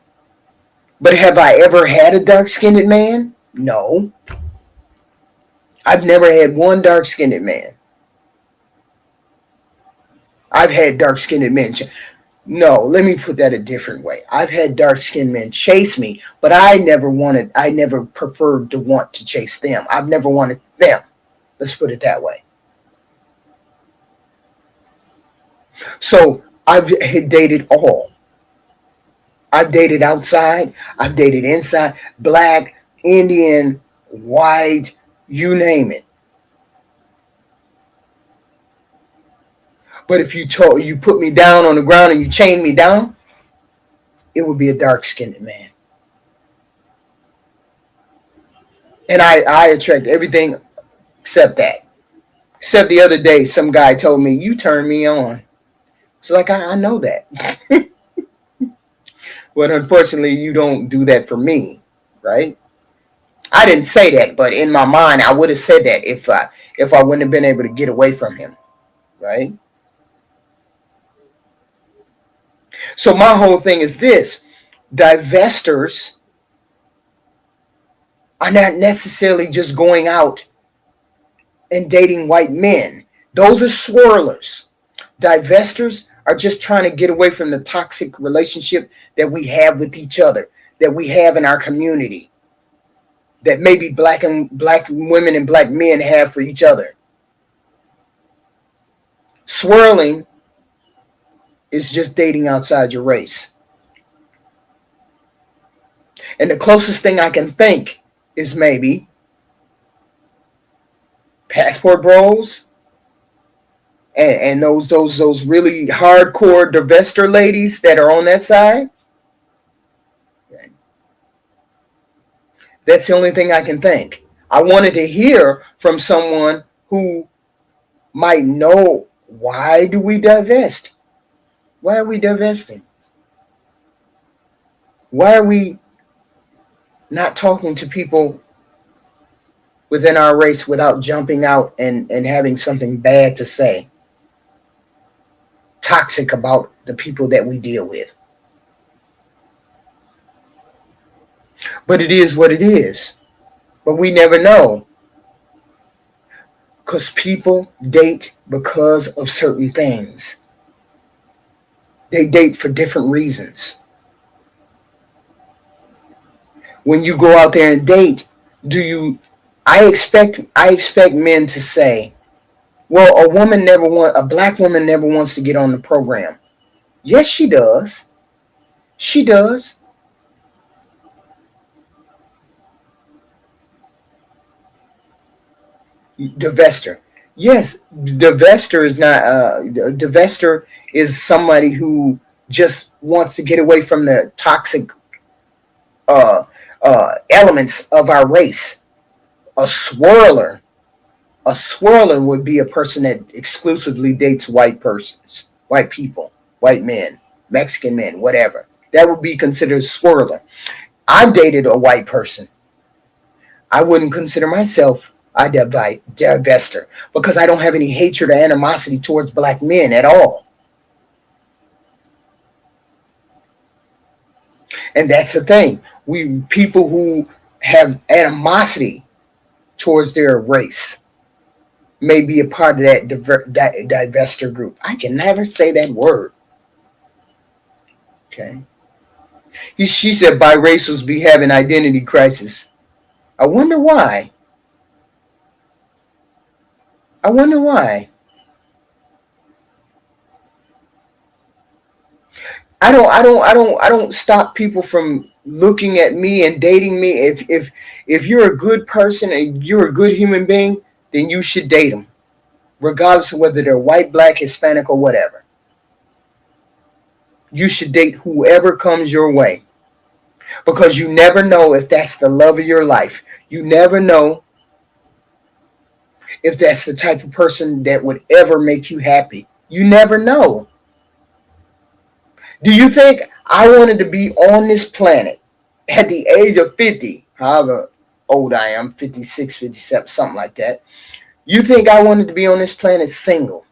S1: But have I ever had a dark-skinned man? No. I've never had one dark-skinned man. I've had dark-skinned men. No, let me put that a different way. I've had dark-skinned men chase me, but I never preferred to want to chase them. I've never wanted them. Let's put it that way. So I've dated all. I've dated outside. I've dated inside. Black, Indian, white, you name it. But if you put me down on the ground and you chain me down, it would be a dark-skinned man. And I attract everything except that. Except the other day, some guy told me, you turn me on. It's like, I know that. But unfortunately, you don't do that for me, right? I didn't say that, but in my mind, I would have said that if I wouldn't have been able to get away from him, right? So my whole thing is this: divestors are not necessarily just going out and dating white men. Those are swirlers. Divestors are just trying to get away from the toxic relationship that we have with each other, that we have in our community, that maybe black women and black men have for each other. Swirling is just dating outside your race. And the closest thing I can think is maybe passport bros and those really hardcore divestor ladies that are on that side. That's the only thing I can think. I wanted to hear from someone who might know, why do we divest? Why are we divesting? Why are we not talking to people within our race without jumping out and having something bad to say, toxic about the people that we deal with? But it is what it is. But we never know, because people date because of certain things. They date for different reasons. When you go out there and date, I expect men to say, well, a black woman never wants to get on the program. Yes, she does. She does. Divester. Yes, divester is not divester is somebody who just wants to get away from the toxic elements of our race. A swirler would be a person that exclusively dates white persons, white people, white men, Mexican men, whatever. That would be considered a swirler. I've dated a white person. I wouldn't consider myself a divester, because I don't have any hatred or animosity towards black men at all. And that's the thing. People who have animosity towards their race may be a part of that divestiture group. I can never say that word. Okay. She said biracials be having identity crisis. I wonder why. I wonder why. I don't stop people from looking at me and dating me. If you're a good person and you're a good human being, then you should date them, regardless of whether they're white, black, Hispanic, or whatever. You should date whoever comes your way, because you never know if that's the love of your life. You never know if that's the type of person that would ever make you happy. You never know. Do you think I wanted to be on this planet at the age of 50, however old I am, 56, 57, something like that? You think I wanted to be on this planet single?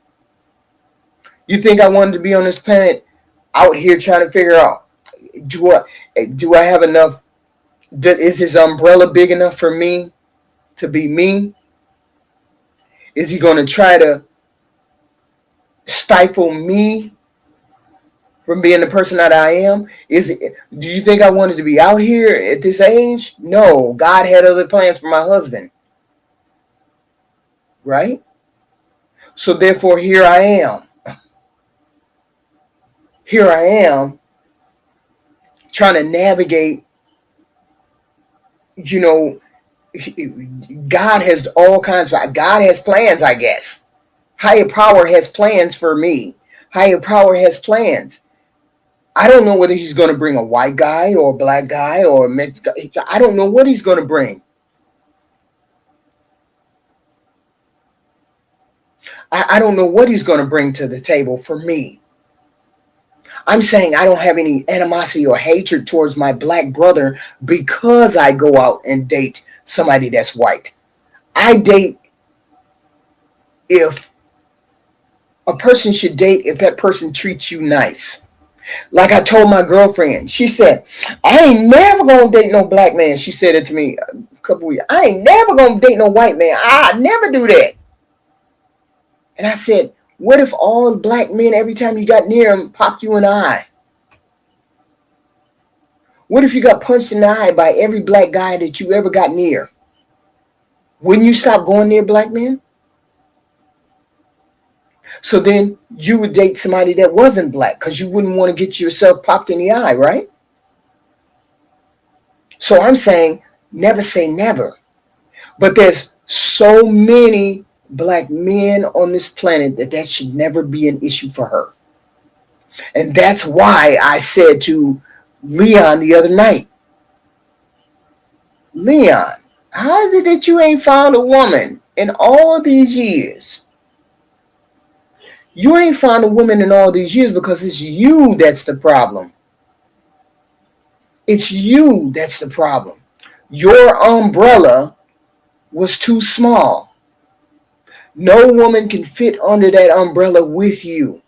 S1: You think I wanted to be on this planet out here trying to figure out, do I have enough? Is his umbrella big enough for me to be me? Is he going to try to stifle me from being the person that I am? Do you think I wanted to be out here at this age? No, God had other plans for my husband. Right? So therefore, here I am. Here I am trying to navigate, God has all kinds of, God has plans, I guess. Higher power has plans for me. Higher power has plans. I don't know whether he's going to bring a white guy or a black guy or a mixed guy. I don't know what he's going to bring. I don't know what he's going to bring to the table for me. I'm saying I don't have any animosity or hatred towards my black brother because I go out and date somebody that's white. I date if a person should date if that person treats you nice. Like I told my girlfriend, she said, I ain't never gonna date no black man. She said it to me a couple weeks. I ain't never gonna date no white man. I never do that. And I said, what if all black men, every time you got near them, popped you in the eye? What if you got punched in the eye by every black guy that you ever got near? Wouldn't you stop going near black men? So then you would date somebody that wasn't black because you wouldn't want to get yourself popped in the eye, right? So I'm saying never say never. But there's so many black men on this planet that should never be an issue for her. And that's why I said to Leon the other night, Leon, how is it that you ain't found a woman in all these years? You ain't found a woman in all these years because it's you that's the problem. It's you that's the problem. Your umbrella was too small. No woman can fit under that umbrella with you.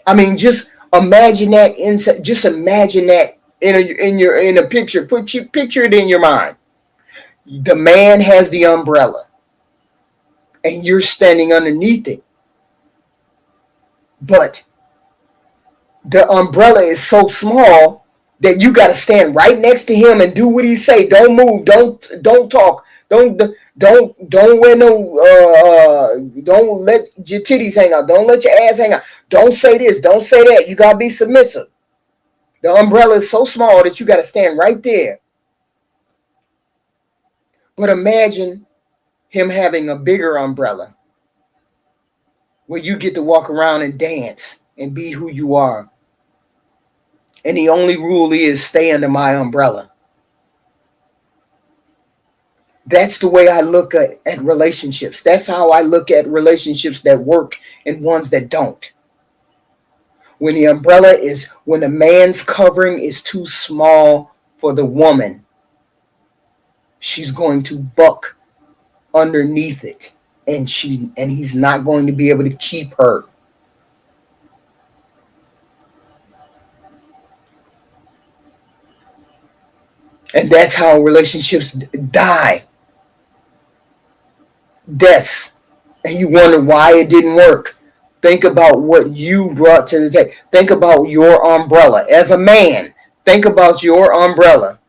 S1: I mean, just imagine that inside. Just imagine that in a picture. Picture it in your mind. The man has the umbrella, and you're standing underneath it. But the umbrella is so small that you got to stand right next to him and do what he say. Don't move. Don't talk. Don't wear no. Don't let your titties hang out. Don't let your ass hang out. Don't say this. Don't say that. You gotta be submissive. The umbrella is so small that you got to stand right there. But imagine him having a bigger umbrella where you get to walk around and dance and be who you are. And the only rule is stay under my umbrella. That's the way I look at relationships. That's how I look at relationships that work and ones that don't. When the man's covering is too small for the woman, she's going to buck underneath it, and he's not going to be able to keep her. And that's how relationships die. Deaths. And you wonder why it didn't work. Think about what you brought to the table. Think about your umbrella. As a man, think about your umbrella.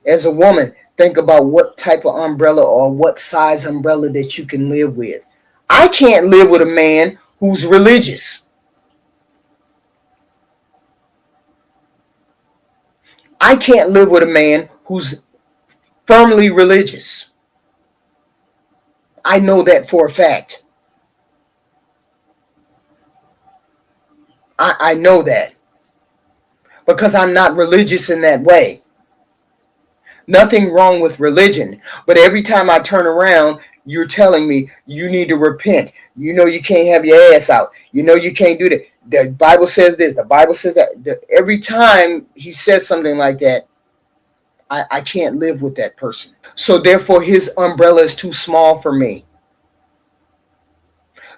S1: As a woman, think about what type of umbrella or what size umbrella that you can live with. I can't live with a man who's religious. I can't live with a man who's firmly religious. I know that for a fact. I know that because I'm not religious in that way. Nothing wrong with religion, but every time I turn around, you're telling me you need to repent. You know you can't have your ass out. You know you can't do that. The Bible says this. The Bible says that. Every time he says something like that, I can't live with that person. So therefore, his umbrella is too small for me.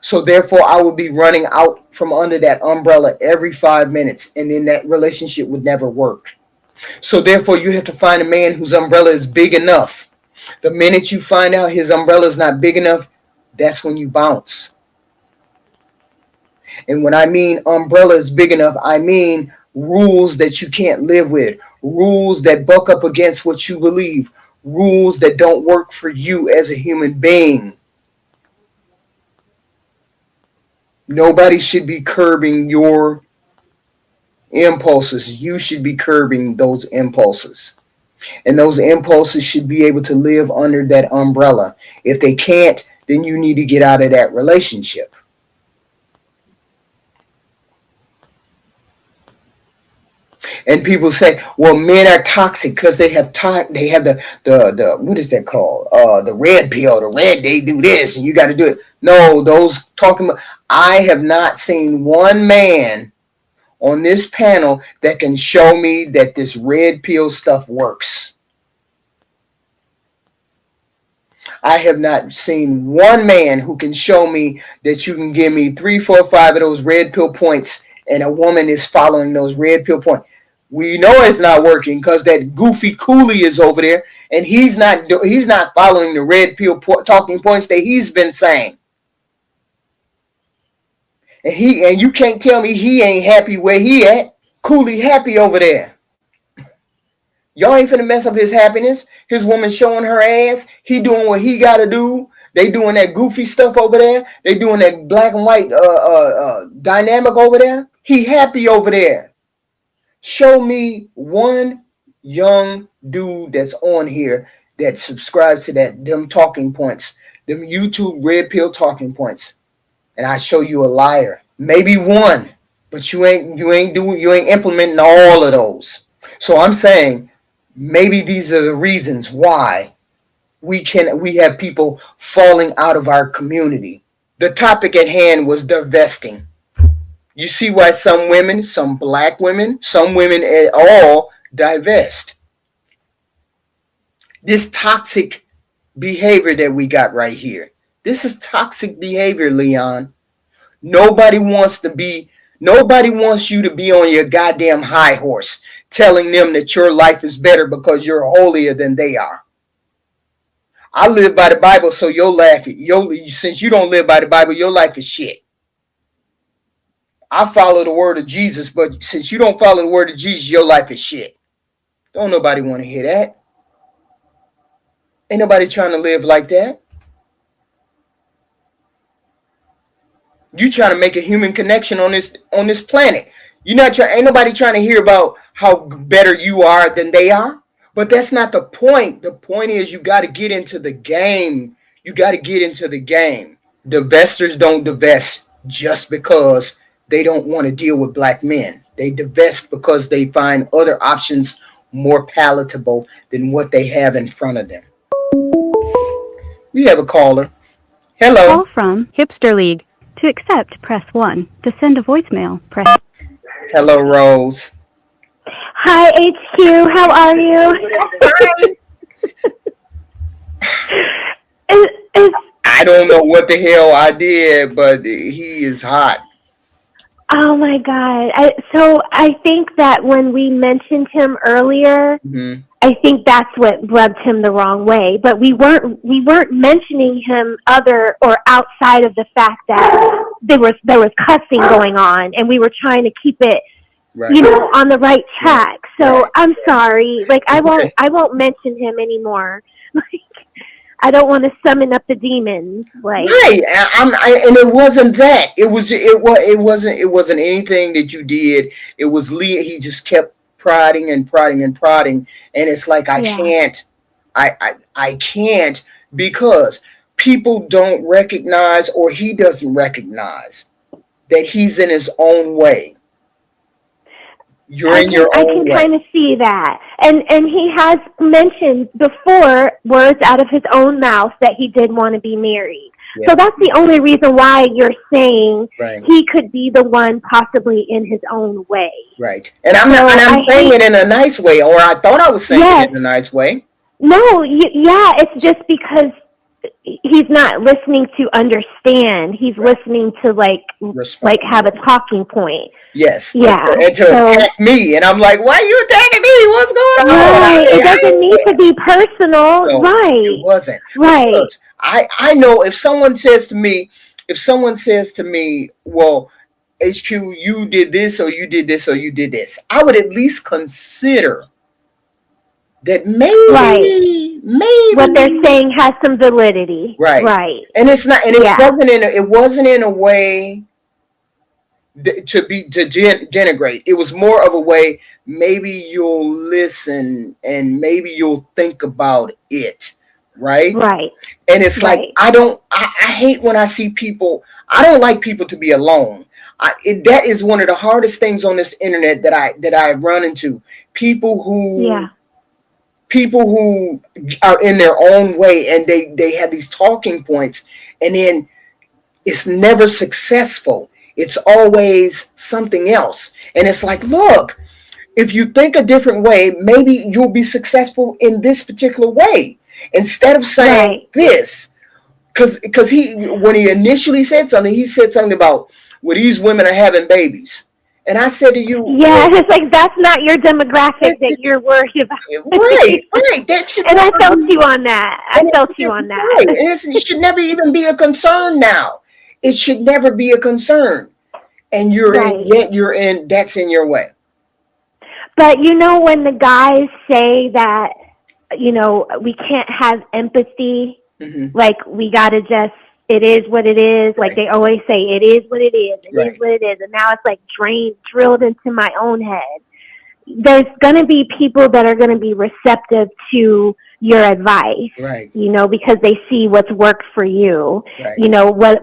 S1: So therefore, I would be running out from under that umbrella every 5 minutes, and then that relationship would never work. So therefore, you have to find a man whose umbrella is big enough. The minute you find out his umbrella is not big enough, that's when you bounce. And when I mean umbrella is big enough, I mean rules that you can't live with, rules that buck up against what you believe, rules that don't work for you as a human being. Nobody should be curbing your impulses. You should be curbing those impulses. And those impulses should be able to live under that umbrella. If they can't, then you need to get out of that relationship. And people say, well, men are toxic because they have the what is that called? The red pill, the red, they do this and you got to do it. No, those talking about, I have not seen one man on this panel that can show me that this red pill stuff works. I have not seen one man who can show me that you can give me 3, 4, 5 of those red pill points and a woman is following those red pill points. We know it's not working because that goofy coolie is over there and he's not following the red pill talking points that he's been saying. And you can't tell me he ain't happy where he at. Cooley happy over there. Y'all ain't finna mess up his happiness. His woman showing her ass. He doing what he gotta do. They doing that goofy stuff over there. They doing that black and white dynamic over there. He happy over there. Show me one young dude that's on here that subscribes to them talking points, them YouTube red pill talking points. And I show you a liar. Maybe one, but you ain't implementing all of those. So I'm saying maybe these are the reasons why we have people falling out of our community. The topic at hand was divesting. You see why some women, some black women, some women at all divest. This toxic behavior that we got right here. This is toxic behavior, Leon. Nobody wants you to be on your goddamn high horse telling them that your life is better because you're holier than they are. I live by the Bible, so you'll laugh at since you don't live by the Bible, your life is shit. I follow the word of Jesus, but since you don't follow the word of Jesus, your life is shit. Don't nobody want to hear that. Ain't nobody trying to live like that. You trying to make a human connection on this planet. Ain't nobody trying to hear about how better you are than they are. But that's not the point. The point is you got to get into the game. You got to get into the game. Divestors don't divest just because they don't want to deal with black men. They divest because they find other options more palatable than what they have in front of them. We have a caller. Hello.
S2: Call from Hipster League. To accept, press 1. To send a voicemail, press...
S1: Hello, Rose.
S2: Hi, HQ. How are you?
S1: I don't know what the hell I did, but he is hot.
S3: Oh my God. So I think that when we mentioned him earlier,
S1: Hmm.
S3: I think that's what rubbed him the wrong way. But we weren't mentioning him other or outside of the fact that there was cussing going on, and we were trying to keep it,
S1: Right.
S3: on the right
S1: Right.
S3: track. So
S1: Right.
S3: I'm sorry. Like I won't
S1: Okay.
S3: I won't mention him anymore. Like I don't want to summon up the demons. Like
S1: Right. And it wasn't that. It wasn't anything that you did. It was Lee. He just kept prodding and prodding and prodding, and it's like I
S3: yeah.
S1: can't. I can't because people don't recognize, or he doesn't recognize that he's in his own way. You're
S3: I
S1: in
S3: can
S1: your
S3: I
S1: own
S3: can
S1: way.
S3: kind of see that, and he has mentioned before words out of his own mouth that he did want to be married.
S1: Yeah.
S3: So that's the only reason why you're saying
S1: Right.
S3: he could be the one possibly in his own way.
S1: Right. And I'm not. And
S3: So
S1: I'm
S3: I
S1: saying
S3: hate.
S1: it in a nice way, or I thought I was saying it
S3: Yes.
S1: in a nice way.
S3: No. Yeah. It's just because he's not listening to understand. He's
S1: Right.
S3: listening to like
S1: Respond.
S3: have a talking point.
S1: Yes.
S3: Yeah.
S1: And to
S3: So
S1: attack me, and I'm like, why are you attacking me? What's going on?
S3: right. It
S1: I
S3: doesn't need to be personal.
S1: No, it
S3: Right.
S1: wasn't.
S3: Right.
S1: Because I know if someone says to me, well, HQ, you did this or you did this or you did this, I would at least consider that
S3: Right. What they're
S1: maybe
S3: saying has some validity.
S1: right.
S3: Right.
S1: And it's not, and
S3: Yeah.
S1: it wasn't in a way to denigrate. It was more of a way, maybe you'll listen and maybe you'll think about it, right?
S3: Right.
S1: And it's like
S3: Right.
S1: I hate when I see people. I don't like people to be alone. That is one of the hardest things on this internet that I run into. People
S3: Yeah.
S1: who are in their own way, and they have these talking points, and then it's never successful. It's always something else. And it's like, look, if you think a different way, maybe you'll be successful in this particular way. Instead of saying
S3: Right.
S1: this, because when he initially said something, he said something about, well, these women are having babies. And I said to you,
S3: Yeah. It's like that's not your demographic that you're worried about.
S1: right, right. That should
S3: And I
S1: never
S3: felt
S1: be,
S3: you on that. I felt you on
S1: right.
S3: that.
S1: And it should never even be a concern now. It should never be a concern. And
S3: Right.
S1: yet that's in your way.
S3: But when the guys say that, we can't have empathy,
S1: Hmm.
S3: like we gotta just, it is what it is. Like
S1: Right.
S3: they always say, it is what it is. It
S1: Right.
S3: is what it is. And now it's like drilled into my own head. There's going to be people that are going to be receptive to your advice,
S1: Right.
S3: because they see what's worked for you.
S1: Right.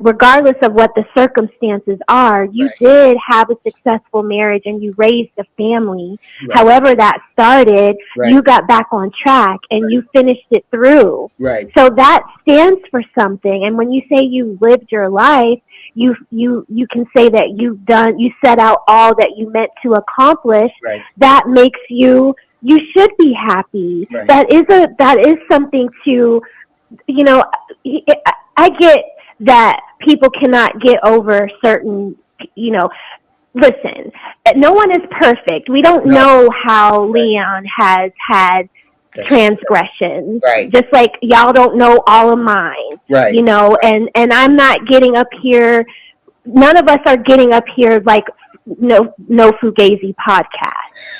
S3: Regardless of what the circumstances are, you
S1: Right.
S3: did have a successful marriage and you raised a family.
S1: Right.
S3: However that started,
S1: Right.
S3: you got back on track and you finished it through.
S1: Right.
S3: So that stands for something. And when you say you lived your life, you can say that you set out all that you meant to accomplish.
S1: Right.
S3: That makes you should be happy.
S1: Right.
S3: That is something to, I get that people cannot get over certain, listen, no one is perfect. We don't
S1: No.
S3: know how Leon has had
S1: That's
S3: transgressions.
S1: right.
S3: Just like y'all don't know all of mine,
S1: Right.
S3: and I'm not getting up here. None of us are getting up here like no Fugazi podcast.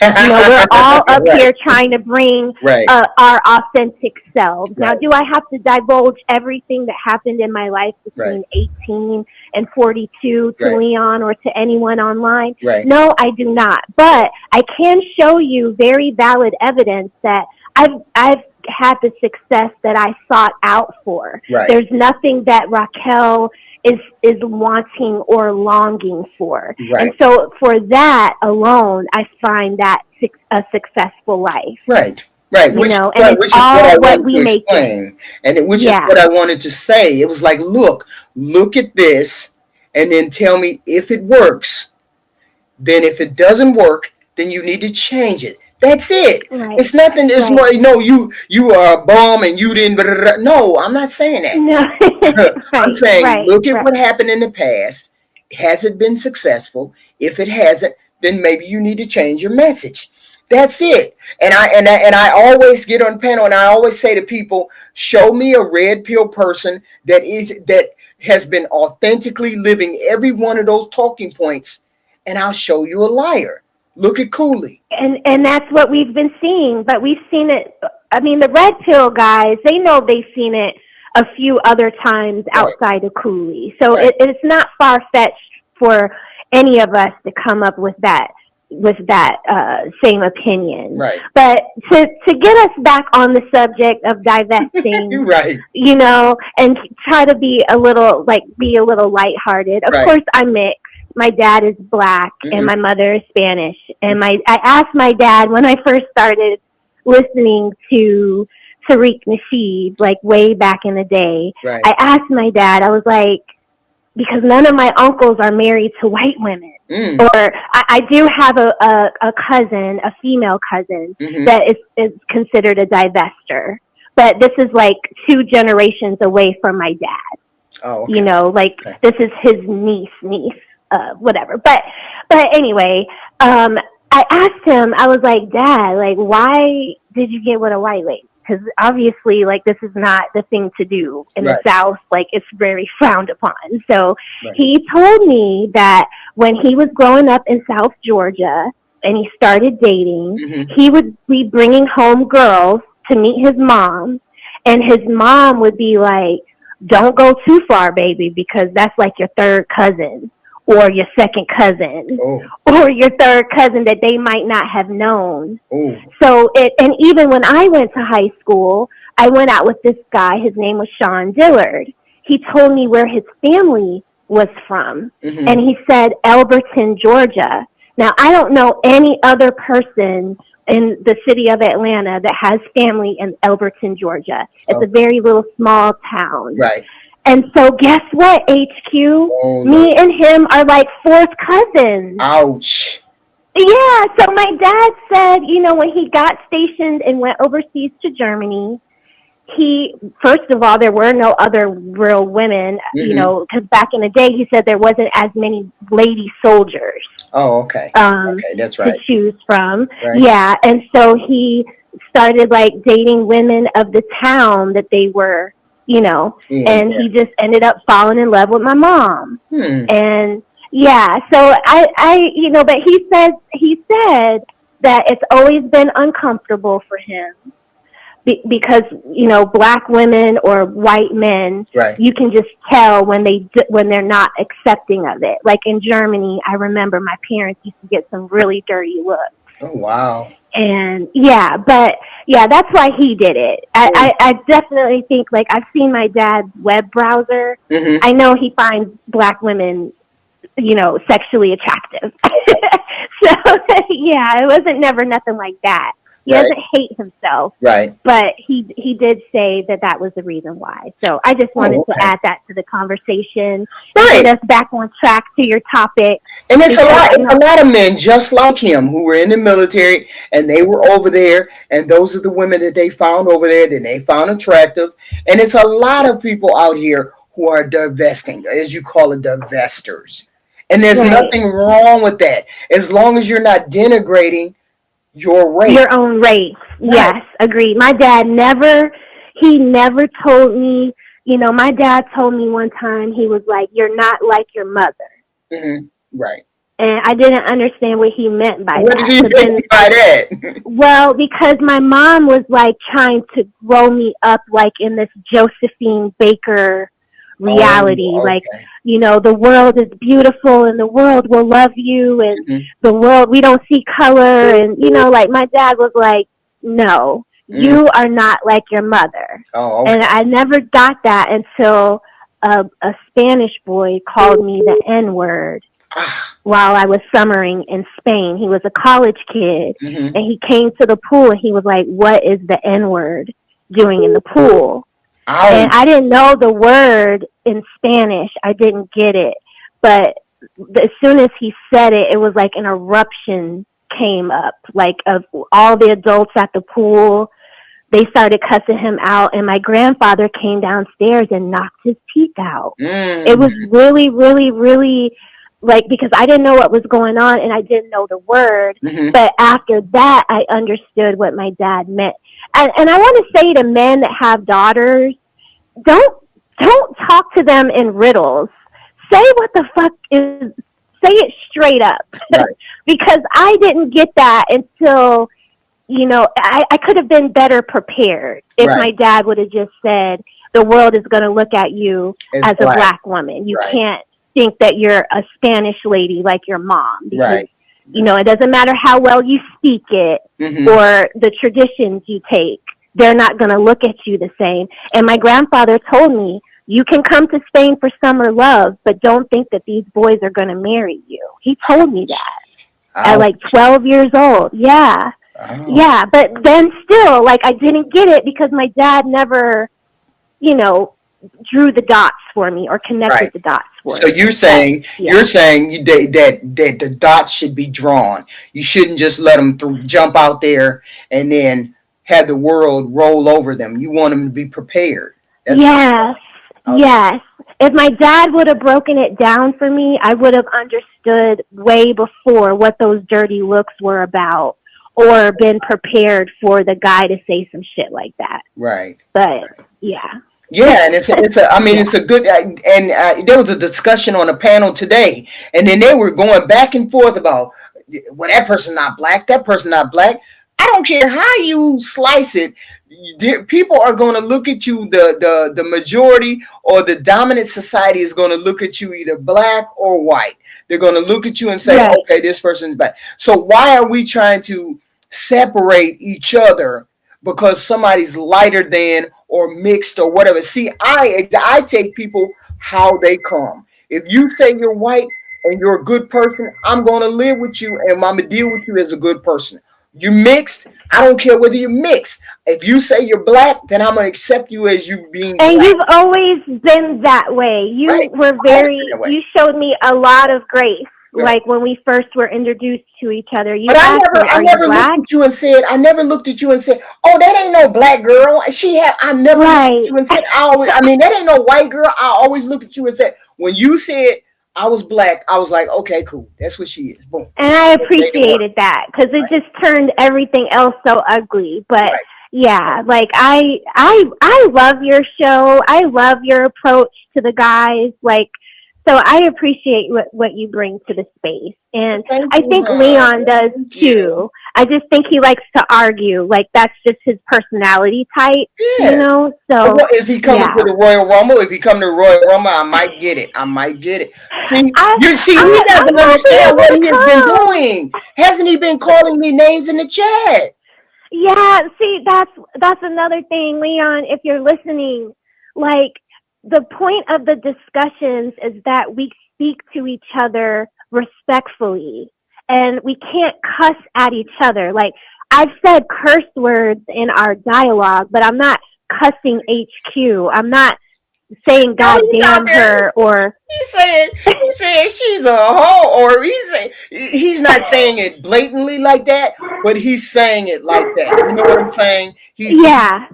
S3: We're all up
S1: Right.
S3: here trying to bring
S1: Right.
S3: our authentic selves. Now,
S1: Right.
S3: do I have to divulge everything that happened in my life between 18 and 42 to
S1: Right.
S3: Leon or to anyone online?
S1: Right.
S3: No, I do not. But I can show you very valid evidence that I've had the success that I sought out for.
S1: Right.
S3: There's nothing that Raquel is wanting or longing for.
S1: Right.
S3: And so for that alone, I find that a successful life.
S1: Right. Right. Which
S3: and
S1: is
S3: it's
S1: what I
S3: all what
S1: wanted
S3: we
S1: to
S3: make it.
S1: explain. And which is
S3: Yeah.
S1: what I wanted to say. It was like, look at this, and then tell me if it works. Then if it doesn't work, then you need to change it. That's it.
S3: Right.
S1: It's nothing. It's
S3: Right.
S1: more. No, you are a bum and you didn't. Blah, blah, blah. No, I'm not saying that.
S3: No.
S1: I'm saying
S3: right,
S1: look at
S3: right.
S1: what happened in the past Has it been successful? If it hasn't, then maybe you need to change your message. That's it. And I always get on panel and I always say to people, show me a red pill person that has been authentically living every one of those talking points, and I'll show you a liar. Look at Cooley.
S3: And that's what we've been seeing, but we've seen it. I mean, the red pill guys, they know they've seen it a few other times outside of Cooley. So it's not far-fetched for any of us to come up with that same opinion.
S1: Right.
S3: But to get us back on the subject of divesting,
S1: right,
S3: you know, and try to be a little lighthearted. Of course, I'm mixed. My dad is black and my mother is Spanish. And I asked my dad when I first started listening to Tariq Nasheed, like way back in the day.
S1: Right.
S3: I asked my dad, I was like, because none of my uncles are married to white women. Or I do have a cousin, a female cousin, that is considered a divester. But this is like 2 generations away from my dad.
S1: Oh, okay.
S3: You know, like this is his niece, whatever. But anyway, I asked him, I was like, Dad, like, why did you get with a white lady? Because obviously, like, this is not the thing to do in the South. Like, it's very frowned upon. So he told me that when he was growing up in South Georgia and he started dating, he would be bringing home girls to meet his mom. And his mom would be like, don't go too far, baby, because that's like your third cousin or your second cousin or your third cousin that they might not have known. So and even when I went to high school, I went out with this guy. His name was Sean Dillard. He told me where his family was from. And he said Elberton, Georgia. Now, I don't know any other person in the city of Atlanta that has family in Elberton, Georgia. It's a very little small town.
S1: Right.
S3: And so guess what, HQ? Me and him are like 4th cousins.
S1: Ouch.
S3: Yeah, so my dad said, you know, when he got stationed and went overseas to Germany, first of all, there were no other real women, you know, because back in the day, he said there wasn't as many lady soldiers.
S1: Oh, okay. Okay, that's right.
S3: To choose from.
S1: Right.
S3: Yeah, and so he started like dating women of the town that they were, you know, and he just ended up falling in love with my mom. And yeah, so I, you know, but he said that it's always been uncomfortable for him because, you know, black women or white men, you can just tell when they're not accepting of it. Like in Germany, I remember my parents used to get some really dirty looks.
S1: Oh, wow.
S3: And yeah, but yeah, that's why he did it. I definitely think, like, I've seen my dad's web browser. I know he finds black women, you know, sexually attractive. So yeah, it wasn't never nothing like that. He doesn't hate himself, but he did say that was the reason why. So I just wanted to add that to the conversation, get us back on track to your topic.
S1: And it's a lot of men just like him who were in the military and they were over there, and those are the women that they found over there that they found attractive. And it's a lot of people out here who are divesting, as you call it, divestors. And there's nothing wrong with that, as long as you're not denigrating your race.
S3: Your own race. Yes, agreed. My dad never told me, you know, my dad told me one time, he was like, you're not like your mother.
S1: Right.
S3: And I didn't understand what he meant by that.
S1: What did he mean by that?
S3: Well, because my mom was like trying to grow me up like in this Josephine Baker reality. Like, you know, the world is beautiful and the world will love you, and the world, we don't see color. And, you know, like my dad was like, no, you are not like your mother. And I never got that until a Spanish boy called me the N-word while I was summering in Spain. He was a college kid and he came to the pool and he was like, what is the N-word doing in the pool? And I didn't know the word in Spanish. I didn't get it. But as soon as he said it, it was like an eruption came up, like of all the adults at the pool. They started cussing him out, and my grandfather came downstairs and knocked his teeth out. It was really, really, really like, because I didn't know what was going on and I didn't know the word.
S1: Mm-hmm.
S3: But after that, I understood what my dad meant. And I want to say to men that have daughters, don't talk to them in riddles. Say what the fuck is, say it straight up.
S1: Right.
S3: Because I didn't get that until, you know, I could have been better prepared if
S1: Right.
S3: my dad would have just said, the world is going to look at you as a black woman. You
S1: Right.
S3: can't think that you're a Spanish lady like your mom. Because,
S1: Right.
S3: you know, it doesn't matter how well you speak it
S1: Mm-hmm.
S3: or the traditions you take. They're not going to look at you the same. And my grandfather told me, you can come to Spain for summer love, but don't think that these boys are going to marry you. He told me that at like 12 years old. Yeah.
S1: Oh.
S3: Yeah. But then still, like, I didn't get it because my dad never, you know, drew the dots for me or connected
S1: Right.
S3: the dots for me.
S1: So you're saying
S3: Yeah.
S1: that the dots should be drawn. You shouldn't just let them jump out there and then have the world roll over them. You want them to be prepared. That's
S3: Yes.
S1: Okay.
S3: Yes. If my dad would have broken it down for me, I would have understood way before what those dirty looks were about or been prepared for the guy to say some shit like that.
S1: right.
S3: But yeah.
S1: Yeah, and it's a good, and there was a discussion on a panel today, and then they were going back and forth about, well, that person not black, that person not black. I don't care how you slice it. People are going to look at you, the majority or the dominant society is going to look at you either black or white. They're going to look at you and say,
S3: Right.
S1: okay, this person's black. So why are we trying to separate each other because somebody's lighter than or mixed or whatever? See, I take people how they come. If you say you're white and you're a good person, I'm going to live with you and I'm going to deal with you as a good person. You mixed, I don't care whether you're mixed. If you say you're black, then I'm going to accept you as you being
S3: And
S1: black.
S3: you've always been that way. You
S1: Right.
S3: were you showed me a lot of grace.
S1: Right.
S3: Like when we first were introduced to each other. You
S1: But I
S3: asked me,
S1: never
S3: are you
S1: looked
S3: black?
S1: at you and said, oh, that ain't no black girl. I never looked
S3: Right.
S1: at you and said, that ain't no white girl. I always look at you and said, when you said I was black, I was like, okay, cool. That's what she is. Boom.
S3: And I appreciated that because it just turned everything else so ugly. But
S1: Right.
S3: yeah, like I love your show. I love your approach to the guys. Like, so I appreciate what you bring to the space. And
S1: Thank
S3: I
S1: you,
S3: think
S1: hon.
S3: Leon does
S1: Thank you.
S3: too. I just think he likes to argue. Like that's just his personality type,
S1: Yeah.
S3: you know? So
S1: Well, is he coming
S3: yeah.
S1: to the Royal Rumble? If he come to the Royal Rumble, I might get it. See, he
S3: I
S1: doesn't
S3: might
S1: understand
S3: be
S1: what
S3: able
S1: he
S3: to
S1: has been
S3: come.
S1: doing. Hasn't he been calling me names in the chat?
S3: Yeah, see, that's another thing, Leon, if you're listening, like the point of the discussions is that we speak to each other respectfully and we can't cuss at each other. Like I've said curse words in our dialogue, but I'm not cussing HQ. I'm not saying God
S1: he's out
S3: damn
S1: there.
S3: her or
S1: He said she's a hoe, or he's not saying it blatantly like that, but he's saying it like that. You know what I'm saying?
S3: yeah.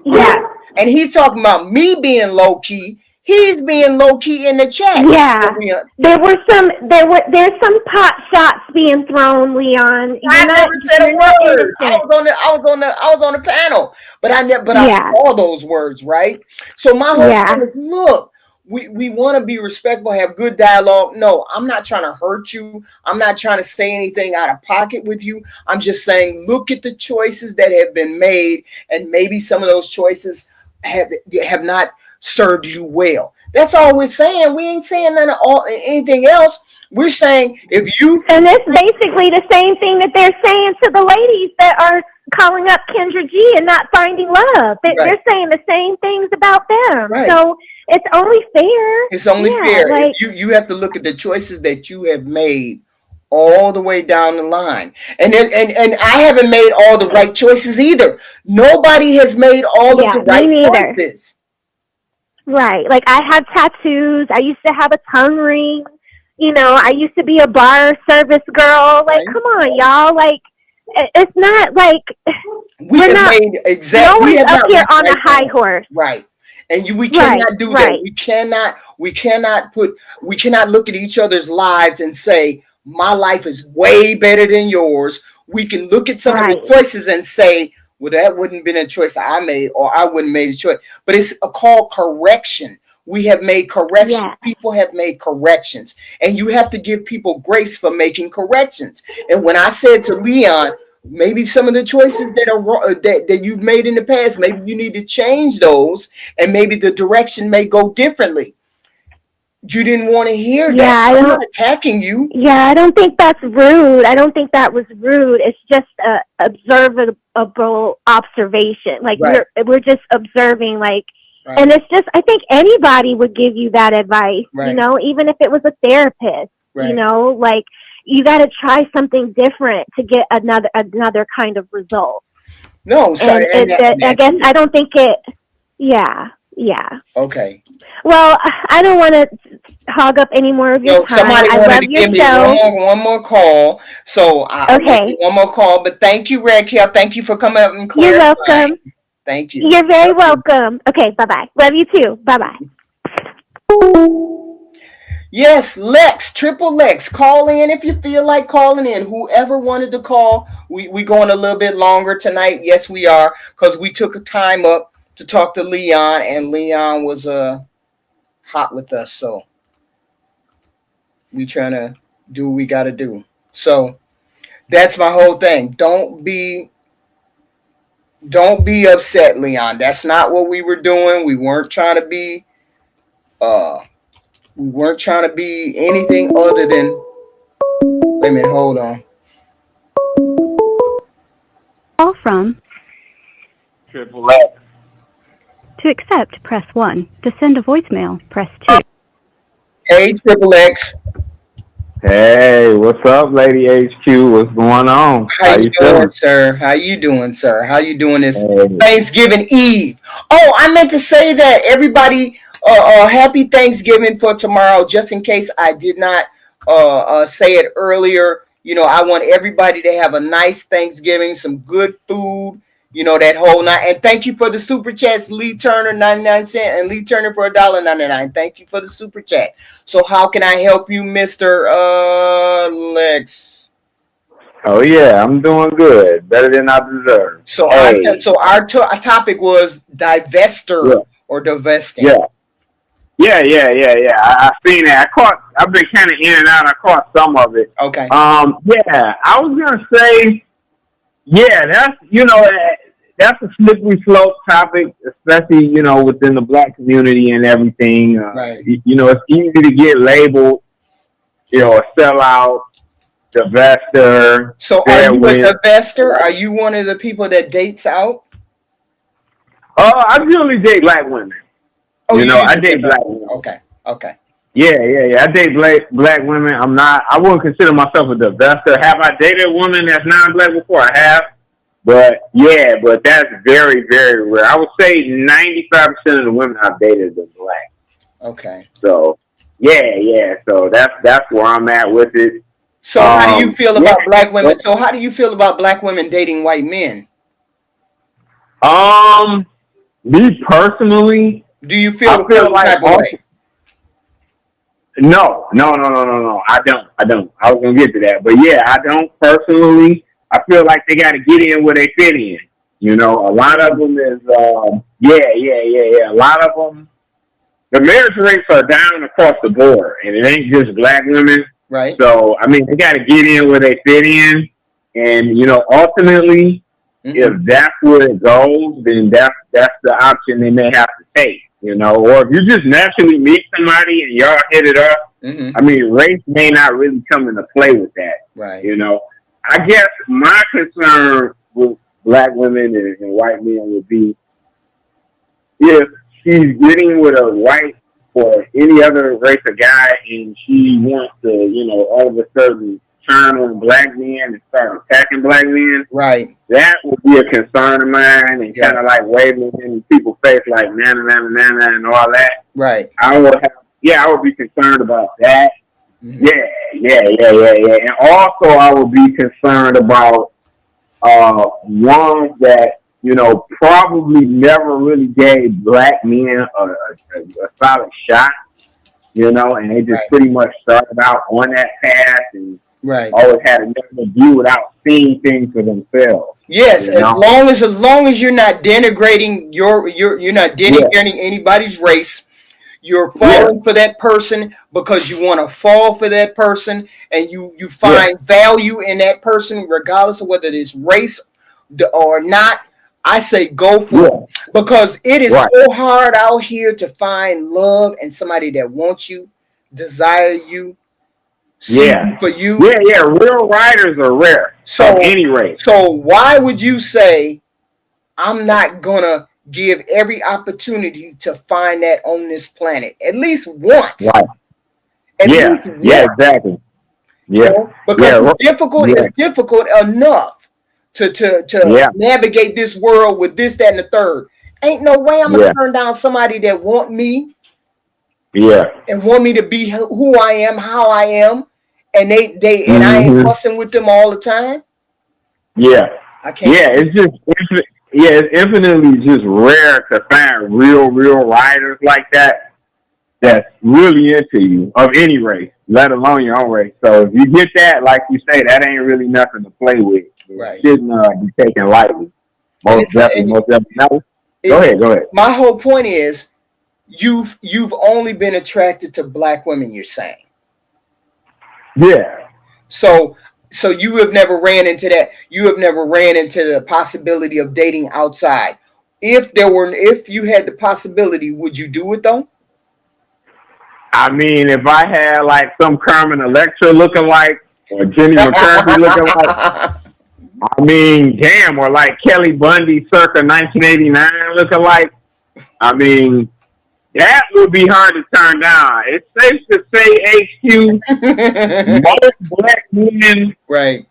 S1: And he's talking about me being low key. He's being low key in the chat.
S3: Yeah.
S1: So
S3: There's some pot shots being thrown, Leon.
S1: I never said a
S3: you're not
S1: word.
S3: innocent.
S1: I was on the panel, but I
S3: Yeah.
S1: saw those words, right? So my whole
S3: Yeah.
S1: thing is, look, we want to be respectful, have good dialogue. No, I'm not trying to hurt you. I'm not trying to say anything out of pocket with you. I'm just saying, look at the choices that have been made, and maybe some of those choices have not served you well. That's all we're saying. We ain't saying anything else. We're saying if you
S3: And it's basically the same thing that they're saying to the ladies that are calling up Kendra G and not finding love. They're saying the same things about them.
S1: Right.
S3: So it's only fair.
S1: It's only fair. Like, you have to look at the choices that you have made all the way down the line. And I haven't made all the right choices either. Nobody has made all of the right choices.
S3: Right. Like I have tattoos. I used to have a tongue ring. You know, I used to be a bar service girl. Like, come on, y'all. Like, it's not like
S1: we have
S3: not,
S1: made exactly.
S3: No one's up here on a high horse.
S1: Right. And we
S3: Right,
S1: cannot do that.
S3: right.
S1: We cannot look at each other's lives and say, my life is way better than yours. We can look at some of the
S3: Right.
S1: choices and say, well, that wouldn't have been a choice I made, or I wouldn't have made a choice. But it's called correction. We have made corrections.
S3: Yeah.
S1: People have made corrections. And you have to give people grace for making corrections. And when I said to Leon, maybe some of the choices that are wrong, that you've made in the past, maybe you need to change those, and maybe the direction may go differently. You didn't want to hear
S3: Yeah,
S1: that.
S3: I
S1: I'm
S3: don't.
S1: not attacking you.
S3: Yeah, I don't think that's rude. I don't think that was rude. It's just a observable observation. Like
S1: Right.
S3: we're just observing. Like,
S1: Right.
S3: and it's just. I think anybody would give you that advice.
S1: Right.
S3: You know, even if it was a therapist.
S1: Right.
S3: You know, like you got to try something different to get another kind of result.
S1: No, sorry.
S3: And I guess I don't think it. Yeah. Yeah.
S1: Okay.
S3: Well, I don't want to hog up any more of your
S1: So
S3: time.
S1: somebody
S3: I
S1: wanted
S3: love
S1: to
S3: your
S1: give me
S3: show.
S1: one more call. So I'll give
S3: Okay.
S1: you one more call. But thank you, Raquel. Thank you for coming up and
S3: You're
S1: clarifying.
S3: welcome.
S1: Thank you.
S3: You're very welcome. Okay, bye-bye. Love you too. Bye-bye.
S1: Yes, Lex, triple Lex. Call in if you feel like calling in. Whoever wanted to call, we going a little bit longer tonight. Yes, we are, because we took a time up to talk to Leon, and Leon was hot with us. So we trying to do what we got to do. So that's my whole thing. Don't be upset, Leon. That's not what we were doing. We weren't trying to be anything other than. Wait a minute, hold on.
S2: Call from.
S4: Triple X.
S2: To accept, press 1. To send a voicemail, press 2.
S1: Hey, triple X.
S4: Hey, what's up, Lady HQ? What's going on?
S1: How you doing,
S4: feeling?
S1: sir? How you doing, sir? How you doing this
S4: Hey.
S1: Thanksgiving Eve? Oh, I meant to say that everybody, happy Thanksgiving for tomorrow. Just in case I did not say it earlier, you know, I want everybody to have a nice Thanksgiving, some good food. You know, that whole night. And thank you for the super chats, Lee Turner, 99¢, and Lee Turner for $1.99. Thank you for the super chat. So how can I help you, Mr. Lex?
S4: Oh yeah, I'm doing good. Better than I deserve.
S1: So
S4: Hey.
S1: our topic was divester or divesting.
S4: Yeah. I seen that. I've been kind of in and out. I caught some of it.
S1: Okay.
S4: Yeah, I was gonna say, yeah, that's a slippery slope topic, especially, you know, within the black community and everything.
S1: Right.
S4: You know, it's easy to get labeled, you know, a sellout, divester.
S1: So are you a divester? Are you one of the people that dates out?
S4: I usually date black women.
S1: Oh,
S4: you know, I date black women.
S1: Okay.
S4: Yeah. I date black women. I wouldn't consider myself a divester. Have I dated a woman that's non-black before? I have. But that's very, very rare. I would say 95% of the women I've dated are black.
S1: Okay.
S4: So, yeah. So that's where I'm at with it.
S1: So how do you feel about black women? So how do you feel about black women dating white men?
S4: Me personally,
S1: do you feel
S4: like
S1: type of way?
S4: No. I don't. I was gonna get to that, but yeah, I don't personally. I feel like they got to get in where they fit in. You know, a lot of them is, A lot of them, the marriage rates are down across the board, and it ain't just black women.
S1: Right.
S4: So, I mean, they got to get in where they fit in, and you know, ultimately, if that's where it goes, then that's the option they may have to take. You know, or if you just naturally meet somebody and y'all hit it up, I mean, race may not really come into play with that.
S1: Right.
S4: You know. I guess my concern with black women and white men would be if she's getting with a white or any other race of guy and she wants to, you know, all of a sudden turn on black men and start attacking black men.
S1: Right.
S4: That would be a concern of mine and kind of like waving in people's face like nana and all that.
S1: Right.
S4: I would be concerned about that. Yeah. And also, I would be concerned about ones that probably never really gave black men a solid shot, and they just pretty much started out on that path and always had a negative view without seeing things for themselves.
S1: Yes, as long as you're not denigrating you're not denigrating anybody's race. You're falling for that person because you want to fall for that person, and you find value in that person, regardless of whether it's race or not. I say go for it, because it is so hard out here to find love and somebody that wants you, desire you, for you.
S4: Real riders are rare. So at any rate.
S1: So why would you say I'm not gonna give every opportunity to find that on this planet at least once?
S4: Right.
S1: At least once.
S4: Exactly. Yeah.
S1: Because it's difficult enough to navigate this world with this, that, and the third. Ain't no way I'm gonna turn down somebody that want me. And want me to be who I am, how I am, and they and I ain't fussing with them all the time. I can't.
S4: It's infinitely just rare to find real riders like that that's really into you, of any race, let alone your own race. So if you get that, like you say, that ain't really nothing to play with. It shouldn't be taken lightly. Most definitely. No, go ahead.
S1: My whole point is, you've only been attracted to black women, you're saying.
S4: Yeah.
S1: So you have never ran into that. You have never ran into the possibility of dating outside. If you had the possibility, would you do it though?
S4: I mean, if I had like some Carmen Electra looking like, or Jenny McCarthy looking like, I mean, damn, or like Kelly Bundy circa 1989 looking like, I mean, that would be hard to turn down. It's safe to say, HQ, most black women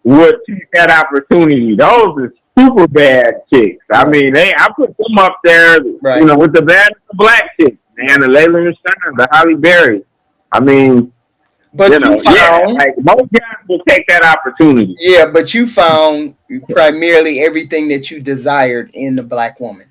S4: would take that opportunity. Those are super bad chicks. I mean, I put them up there, with the baddest of black chicks, man. The Layla Stein, the Holly Berry. I mean,
S1: but
S4: like most guys will take that opportunity.
S1: Yeah, but you found primarily everything that you desired in the black woman.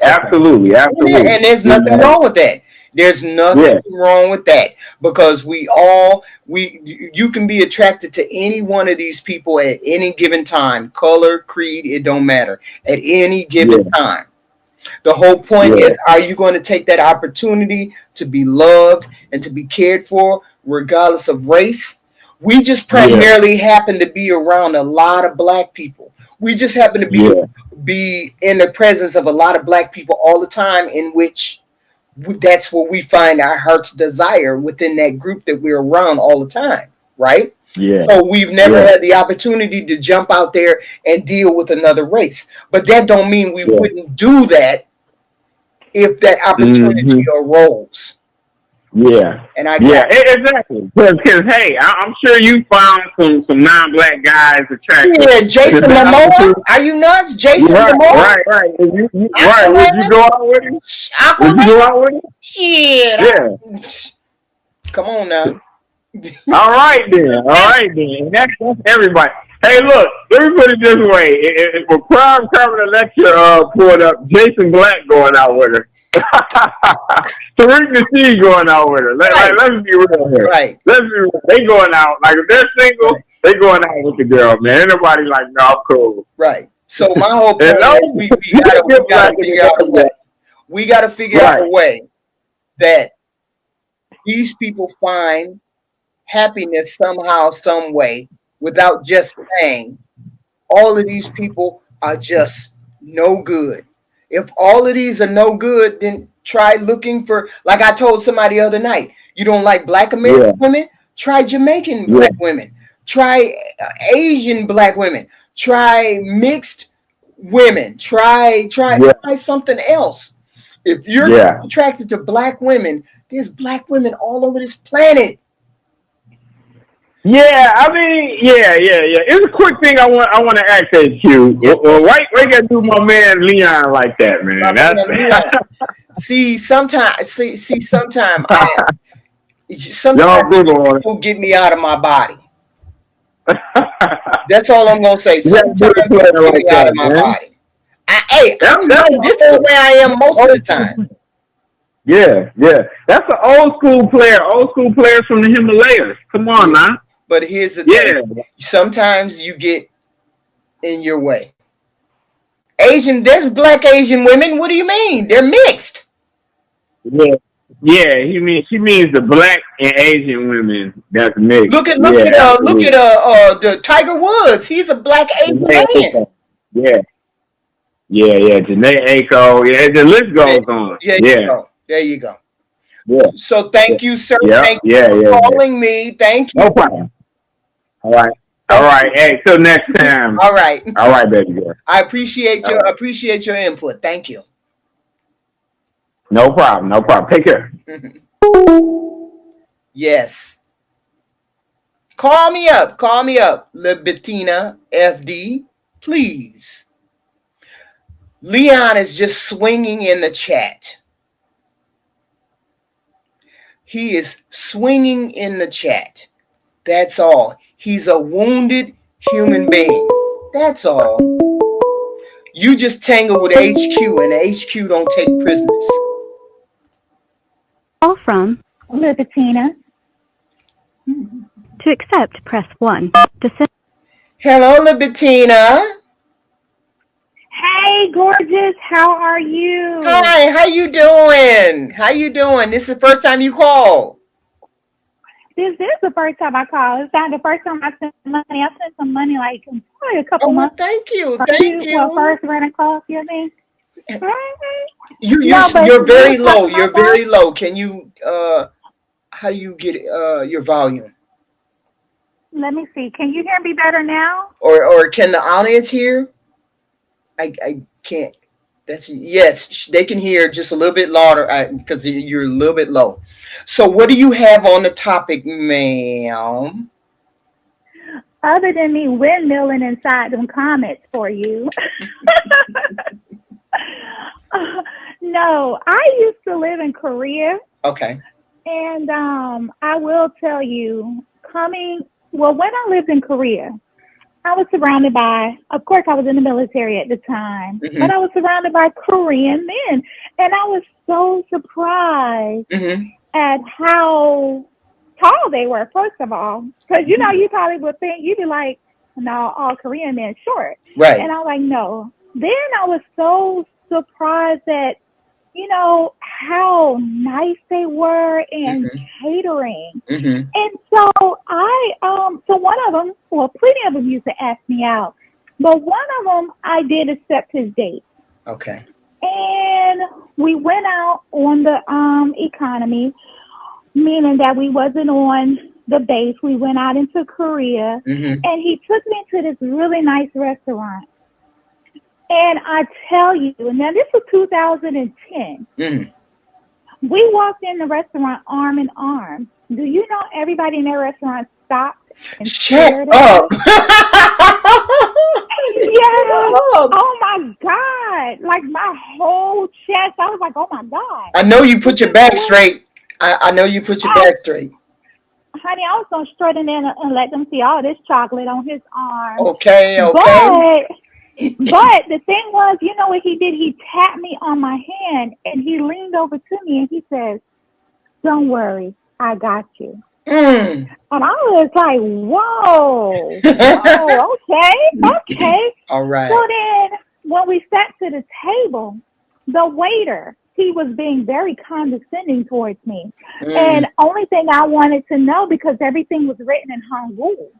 S4: Absolutely.
S1: And there's nothing wrong with that. There's nothing wrong with that, because you can be attracted to any one of these people at any given time. Color, creed, it don't matter. At any given time. The whole point is, are you going to take that opportunity to be loved and to be cared for, regardless of race? We just primarily happen to be around a lot of black people. We just happen to be in the presence of a lot of black people all the time, in which that's what we find our heart's desire within that group that we're around all the time, right? So we've never had the opportunity to jump out there and deal with another race. But that don't mean we wouldn't do that if that opportunity arose. And
S4: exactly. Because hey, I'm sure you found some non-black guys attractive.
S1: Yeah, Jason Momoa. Are you nuts, Jason Momoa?
S4: Right. Would you go out with him? Would you go out with him?
S1: Shit.
S4: Yeah.
S1: Come on now.
S4: All right then. That's everybody. Hey, look. Let me put it this way: if a prime Carmen Electra pulled up, Jason Black going out with her. Tariq Nasheed going out with her. Let's be real here. Let's be real. They going out. Like, if they're single, they going out with the girl, man. Ain't nobody like, no, I'm cool.
S1: Right. So my whole point is we gotta figure out a way. We gotta figure out a way that these people find happiness somehow, some way, without just saying all of these people are just no good. If all of these are no good, then try looking for, like I told somebody the other night, you don't like black American women? Try Jamaican black women. Try Asian black women. Try mixed women. Try something else. If you're attracted to black women, there's black women all over this planet.
S4: Yeah, I mean, It's a quick thing I want to ask HQ. Well, why gotta do my man Leon like that, man?
S1: Sometimes people get me out of my body. That's all I'm gonna say.
S4: You gotta be a
S1: Sometimes
S4: player
S1: get
S4: like
S1: me out of
S4: that,
S1: my
S4: man.
S1: body. Hey,
S4: That's
S1: this is the way I am most of the time.
S4: Yeah. That's an old school player. Old school players from the Himalayas. Come on, now.
S1: But here's the
S4: Yeah.
S1: thing. Sometimes you get in your way. There's black Asian women. What do you mean? They're mixed.
S4: Yeah. Yeah, she means the black and Asian women that's mixed.
S1: Look at
S4: Absolutely.
S1: the Tiger Woods. He's a black Asian
S4: Janae
S1: man.
S4: Aiko. Yeah. Janae Aiko. Yeah, the list goes on.
S1: There you go.
S4: Yeah.
S1: So thank you, sir.
S4: Yeah.
S1: Thank you for calling me. Thank you.
S4: No problem. All right. Hey, till next time.
S1: All right,
S4: baby girl.
S1: I appreciate your input. Thank you.
S4: No problem. Take care.
S1: Yes. Call me up, Libitina FD, please. Leon is just swinging in the chat. He is swinging in the chat. That's all. He's a wounded human being. That's all. You just tangle with HQ, and HQ don't take prisoners.
S2: Call from
S3: Libitina.
S2: To accept, press 1. To send.
S1: Hello, Libitina.
S3: Hey, gorgeous. How are you?
S1: Hi, how you doing? This is the first time you call.
S3: This is the first time I called. It's not the first time I sent money. I sent some money like probably a couple months.
S1: Thank you.
S3: Well, first ran across your thing.
S1: You're very low. You're very low. Can you how do you get your volume?
S3: Let me see. Can you hear me better now?
S1: Or can the audience hear? I can't. Yes, they can hear just a little bit louder because you're a little bit low. So what do you have on the topic, ma'am?
S3: Other than me windmilling inside them comments for you. No, I used to live in Korea.
S1: Okay.
S3: And I will tell you, when I lived in Korea, I was surrounded by, of course, I was in the military at the time, but I was surrounded by Korean men. And I was so surprised at how tall they were, first of all. Because, you probably would think, you'd be like, no, all Korean men short.
S1: Right.
S3: And I was like, no. Then I was so surprised at, how nice they were and catering. And so so one of them, plenty of them used to ask me out, but one of them, I did accept his date.
S1: Okay.
S3: And we went out on the economy, meaning that we wasn't on the base. We went out into Korea, and he took me to this really nice restaurant. And I tell you, and now this was 2010. We walked in the restaurant arm in arm. Do you know everybody in that restaurant stopped and
S1: shut up?
S3: Yeah. Oh my God. Like my whole chest. I was like, oh my God.
S1: I know you put your back straight. I know you put your back straight.
S3: Honey, I was going to strut in there and let them see all this chocolate on his arm.
S1: Okay.
S3: But the thing was, you know what he did? He tapped me on my hand and he leaned over to me and he says, don't worry, I got you. And I was like, whoa, okay.
S1: All right.
S3: So then when we sat to the table, the waiter, he was being very condescending towards me. And only thing I wanted to know, because everything was written in Hangul.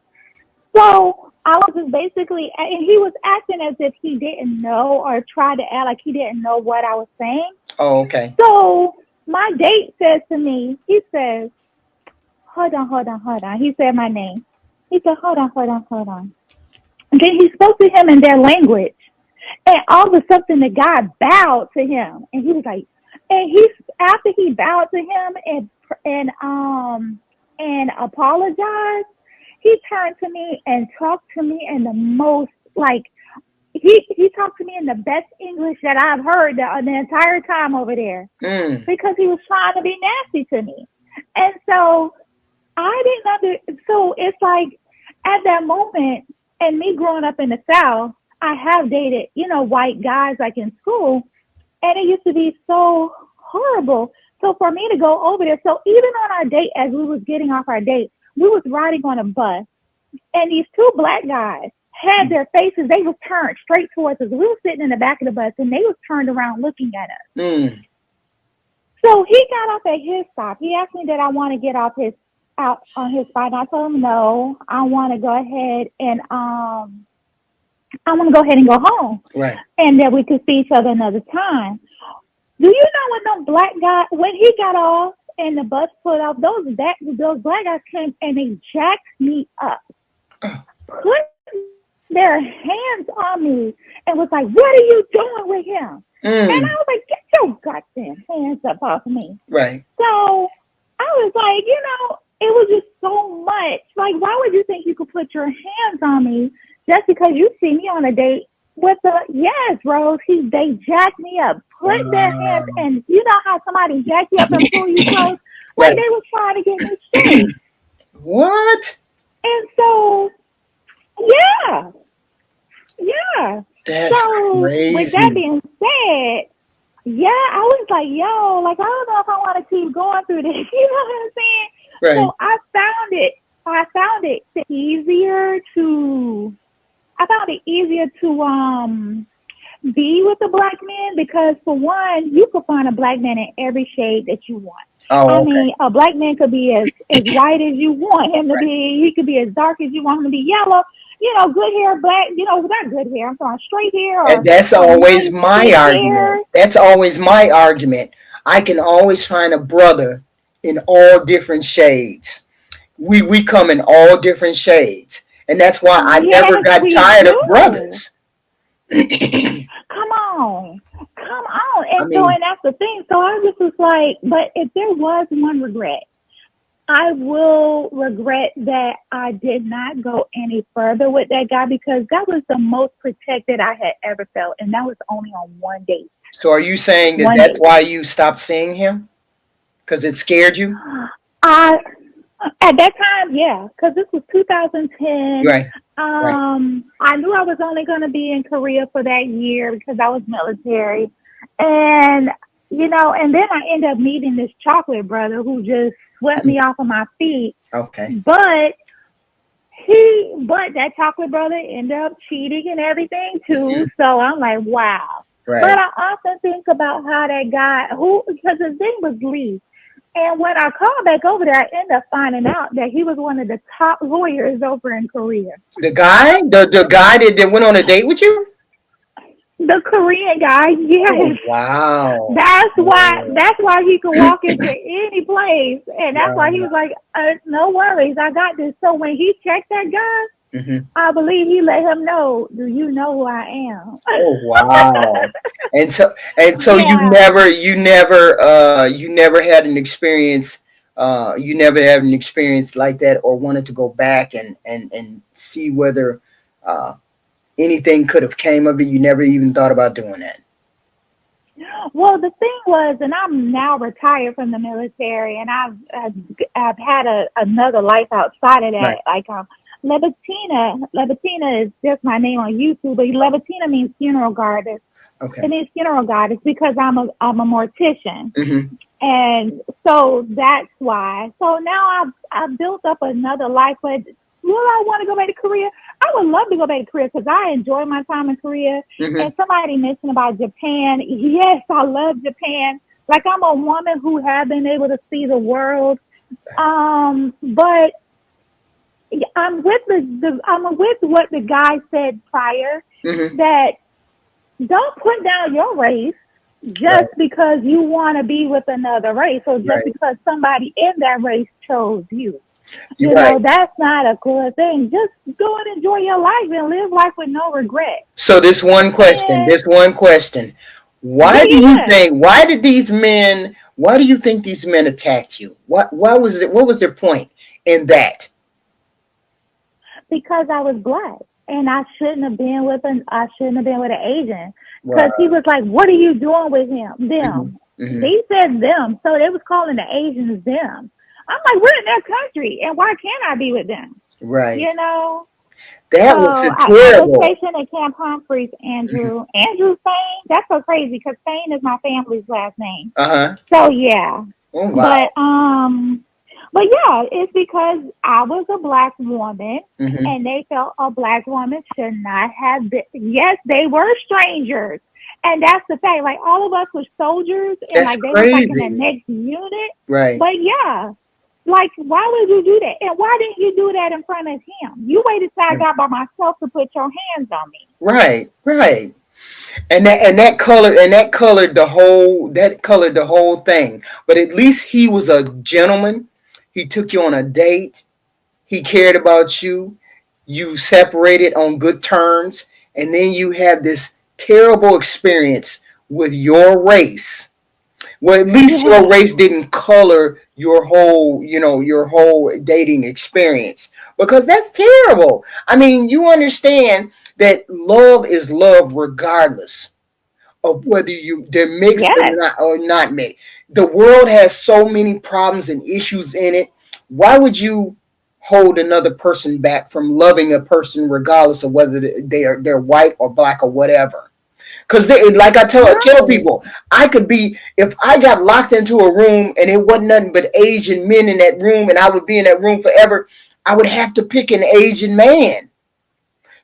S3: So I was just basically, and he was acting as if he didn't know or tried to act like he didn't know what I was saying.
S1: Oh, okay.
S3: So my date says to me, he says, hold on. He said my name. He said, hold on. And then he spoke to him in their language. And all of a sudden the guy bowed to him. And he was like, after he bowed to him and apologized, he turned to me and talked to me in the most, like, he talked to me in the best English that I've heard the entire time over there. Because he was trying to be nasty to me. And so so it's like,
S5: at that moment, and me growing up in the South, I have dated, white guys like in school, and it used to be so horrible. So for me to go over there, so even on our date, as we was getting off our date, we was riding on a bus, and these two black guys had their faces, they was turned straight towards us. We were sitting in the back of the bus, and they was turned around looking at us. So he got off at his stop. He asked me that I want to get out on his spot, and I told him no. I want to go ahead and go home.
S1: Right.
S5: And that we could see each other another time. Do you know when them black guys, when he got off and the bus pulled off, those black guys came and they jacked me up, put their hands on me, and was like, "What are you doing with him?" And I was like, "Get your goddamn hands up off me!"
S1: Right.
S5: So I was like, it was just so much. Like, why would you think you could put your hands on me just because you see me on a date with yes, Rose, they jacked me up, put their hands, and you know how somebody jack you up and pull you close? Like, they were trying to get me straight.
S1: What?
S5: And so, yeah.
S1: That's crazy.
S5: With that being said, yeah, I was like, I don't know if I want to keep going through this. You know what I'm saying?
S1: Right.
S5: So I found it easier to be with a black man, because for one, you could find a black man in every shade that you want.
S1: Oh, okay.
S5: I mean, a black man could be as white as you want him to be. He could be as dark as you want him to be. Yellow, good hair, black, not good hair. I'm talking straight hair.
S1: And that's always my argument.
S5: Hair.
S1: That's always my argument. I can always find a brother in all different shades. We come in all different shades. And that's why I never got tired of brothers.
S5: Come on. And and that's the thing. So I just was like, but if there was one regret, I will regret that I did not go any further with that guy, because that was the most protected I had ever felt. And that was only on one date.
S1: So are you saying that that's why you stopped seeing him? Because it scared you?
S5: At that time, yeah, because this was 2010.
S1: Right.
S5: I knew I was only going to be in Korea for that year because I was military. And, and then I ended up meeting this chocolate brother who just swept me off of my feet.
S1: Okay.
S5: But that chocolate brother ended up cheating and everything too. So I'm like, wow.
S1: Right.
S5: But I often think about how that guy, because his name was Lee. And when I called back over there, I ended up finding out that he was one of the top lawyers over in Korea.
S1: The guy? The guy that went on a date with you?
S5: The Korean guy, yes.
S1: Oh, wow.
S5: That's why he could walk into any place. And that's why he was like, no worries, I got this. So when he checked that guy, I believe he let him know, do you know who I am?
S1: Oh, wow. And so
S5: Yeah.
S1: you never had an experience like that, or wanted to go back and see whether anything could have came of it. You never even thought about doing that.
S5: Well, the thing was, and I'm now retired from the military, and I've had another life outside of that.
S1: Right.
S5: Like Levitina is just my name on YouTube, but Levitina means funeral goddess.
S1: Okay.
S5: It means funeral goddess because I'm a mortician.
S1: Mm-hmm.
S5: And so that's why. So now I've built up another life, but will I want to go back to Korea? I would love to go back to Korea because I enjoy my time in Korea.
S1: Mm-hmm. And
S5: somebody mentioned about Japan. Yes, I love Japan. Like, I'm a woman who have been able to see the world. But I'm with what the guy said prior, that don't put down your race just because you want to be with another race, or just because somebody in that race chose you. You know, that's not a cool thing. Just go and enjoy your life and live life with no regret. So
S1: this one question. Why do you think these men attacked you? What was their point in that?
S5: Because I was black, and I shouldn't have been with an Asian. Because he was like, "What are you doing with him?" Them. Mm-hmm. He said them, so they was calling the Asians them. I'm like, we're in their country, and why can't I be with them?
S1: Right.
S5: you know.
S1: That
S5: So
S1: was a
S5: I was
S1: terrible.
S5: stationed at Camp Humphreys, Andrew. Andrew Fain, that's so crazy because Fain is my family's last name.
S1: Uh-huh.
S5: So yeah,
S1: Oh wow.
S5: but but yeah, it's because I was a black woman,
S1: Hmm.
S5: and they felt a black woman should not have been. Yes, they were strangers, and that's the thing. Like all of us were soldiers, and
S1: That's
S5: like they was like in the
S1: crazy.
S5: next unit.
S1: Right.
S5: But yeah, like why would you do that? And why didn't you do that in front of him? You waited till I got by myself to put your hands on me.
S1: Right. Right. And that colored the whole thing. But at least he was a gentleman. He took you on a date. He cared about you. You separated on good terms, and then you have this terrible experience with your race. Well, at least your
S5: Yes,
S1: race didn't color your whole dating experience, because that's terrible. I mean, you understand that love is love regardless of whether they're mixed
S5: yes,
S1: or not mixed. The world has so many problems and issues in it. Why would you hold another person back from loving a person regardless of whether they're white or black or whatever? Because like I tell
S5: right.
S1: people, I could be, if I got locked into a room and it wasn't nothing but Asian men in that room and I would be in that room forever, I would have to pick an Asian man.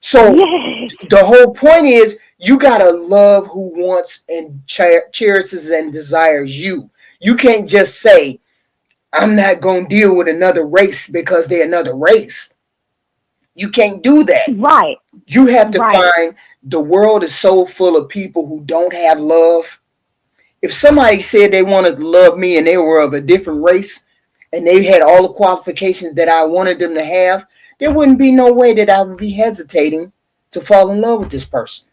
S1: So
S5: Yes,
S1: the whole point is you gotta love who wants and cherishes and desires you. You can't just say, I'm not gonna deal with another race because they're another race. You can't do that.
S5: right,
S1: You have to
S5: right.
S1: find, the world is so full of people who don't have love. If somebody said they wanted to love me and they were of a different race and they had all the qualifications that I wanted them to have, there wouldn't be no way that I would be hesitating to fall in love with this person.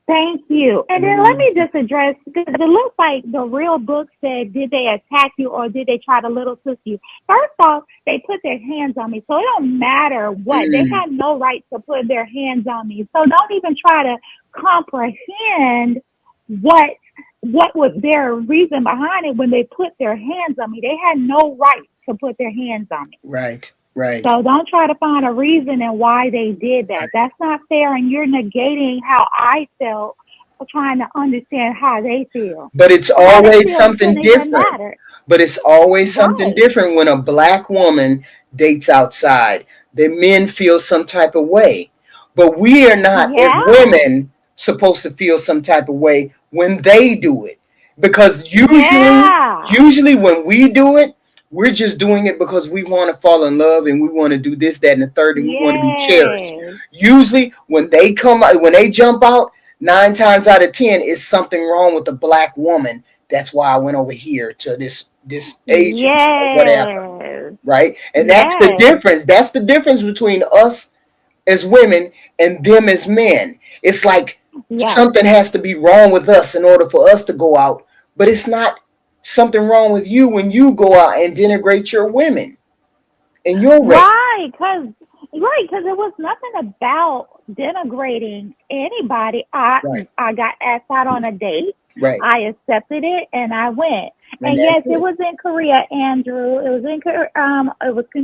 S5: Thank you. And then let me just address, because it looks like the real book said, did they attack you or did they try to little twist you? First off, they put their hands on me. So it don't matter what. They
S1: Mm,
S5: had no right to put their hands on me. So don't even try to comprehend what what was their reason behind it when they put their hands on me. They had no right to put their hands on me.
S1: right, right,
S5: So don't try to find a reason and why they did that. That's not fair, and you're negating how I felt for trying to understand how they feel.
S1: but it's
S5: How they
S1: always
S5: feel
S1: something
S5: shouldn't even
S1: different.
S5: matter.
S1: But it's always something
S5: Right.
S1: different when a black woman dates outside. The men feel some type of way. But we are not, as
S5: Yeah.
S1: women, supposed to feel some type of way when they do it. Because usually,
S5: Yeah.
S1: usually when we do it, we're just doing it because we want to fall in love and we want to do this, that, and the third, and we want to be cherished.
S5: Yes.
S1: Usually, when they jump out, 9 times out of 10, is something wrong with the black woman. That's why I went over here to this agency or whatever,
S5: Yes.
S1: right? And that's the
S5: Yes.
S1: difference. That's the difference between us as women and them as men. It's like
S5: Yes.
S1: something has to be wrong with us in order for us to go out, but it's not something wrong with you when you go out and denigrate your women and your race.
S5: Right, because it was nothing about denigrating anybody. I
S1: Right,
S5: I got asked out on a date.
S1: right.
S5: I accepted it and I went.
S1: And
S5: And
S1: that's
S5: yes, it
S1: it.
S5: was in Korea, Andrew. It was in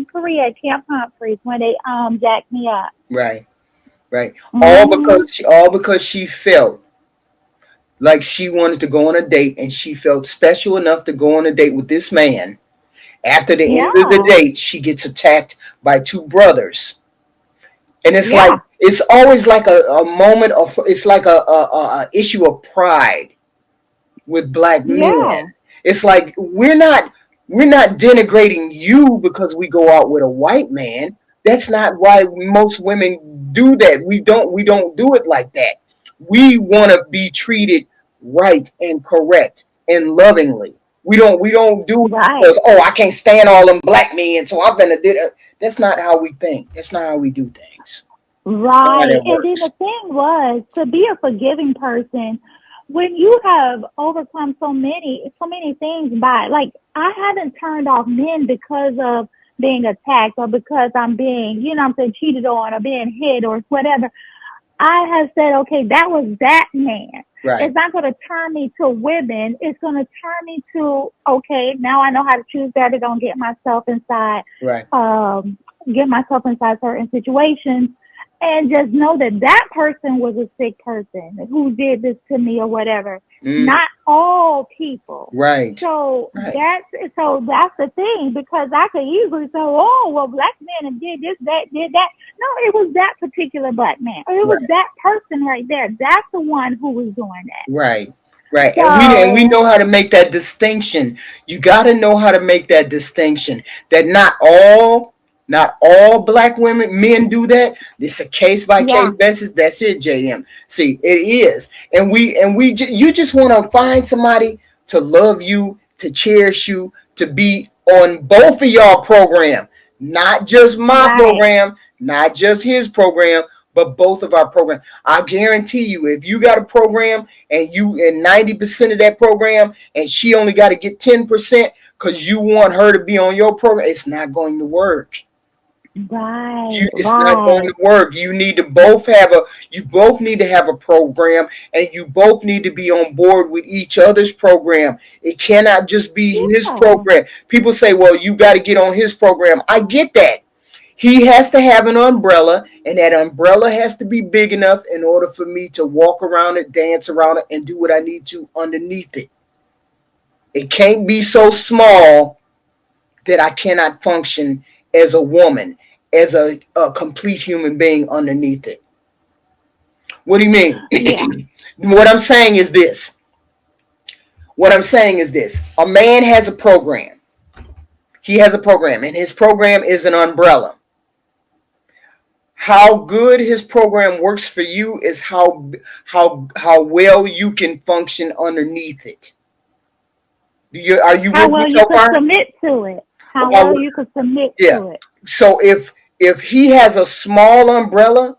S5: Korea at Camp Humphreys when they jacked me up.
S1: Right, right.
S5: Mhm.
S1: All because she felt like she wanted to go on a date and she felt special enough to go on a date with this man. After the end of the
S5: Yeah.
S1: date, she gets attacked by two brothers. And it's like,
S5: Yeah.
S1: it's always like a moment of, it's like a issue of pride with black men.
S5: Yeah.
S1: It's like we're not denigrating you because we go out with a white man. That's not why most women do that. We don't do it like that. We want to be treated right and correct and lovingly. We don't do it
S5: Right.
S1: because, oh, I can't stand all them black men, so I'm gonna do it. That's not how we think. That's not how we do things. That's not how
S5: Right.
S1: that
S5: And then
S1: works.
S5: the thing was to be a forgiving person when you have overcome so many things by like I haven't turned off men because of being attacked or because I'm being, I'm saying cheated on or being hit or whatever. I have said, okay, that was that man. It's
S1: Right,
S5: not going to turn me to women. It's going to turn me to, okay, now I know how to choose better. Don't get myself inside
S1: right,
S5: um, get myself inside certain situations and just know that that person was a sick person who did this to me or whatever. Not all people.
S1: Right.
S5: So
S1: Right.
S5: that's the thing, because I could easily say, oh, well, black men did this, that, did that. No, it was that particular black man. Or it was that person right there. That's the one who was doing that.
S1: Right. Right.
S5: So,
S1: And we know how to make that distinction. You got to know how to make that distinction that not all black men do that. It's a case by case basis. That's it, JM. See, it is. And you just want to find somebody to love you, to cherish you, to be on both of y'all program, not just my program, not just his program, but both of our program. I guarantee you, if you got a program and 90% of that program and she only got to get 10% because you want her to be on your program, it's not going to work. It's not going to work. You need to both need to have a program, and you both need to be on board with each other's program. It cannot just be his program. People say, well, you got to get on his program. I get that. He has to have an umbrella, and that umbrella has to be big enough in order for me to walk around it, dance around it, and do what I need to underneath it. It can't be so small that I cannot function as a woman, as a complete human being underneath it. What do you mean?
S5: Yeah.
S1: What I'm saying is this. A man has a program. He has a program, and his program is an umbrella. How good his program works for you is how well you can function underneath it. Are you
S5: how
S1: with
S5: well
S1: me
S5: you
S1: so
S5: could
S1: far?
S5: submit to it? How well you could submit to it?
S1: So if he has a small umbrella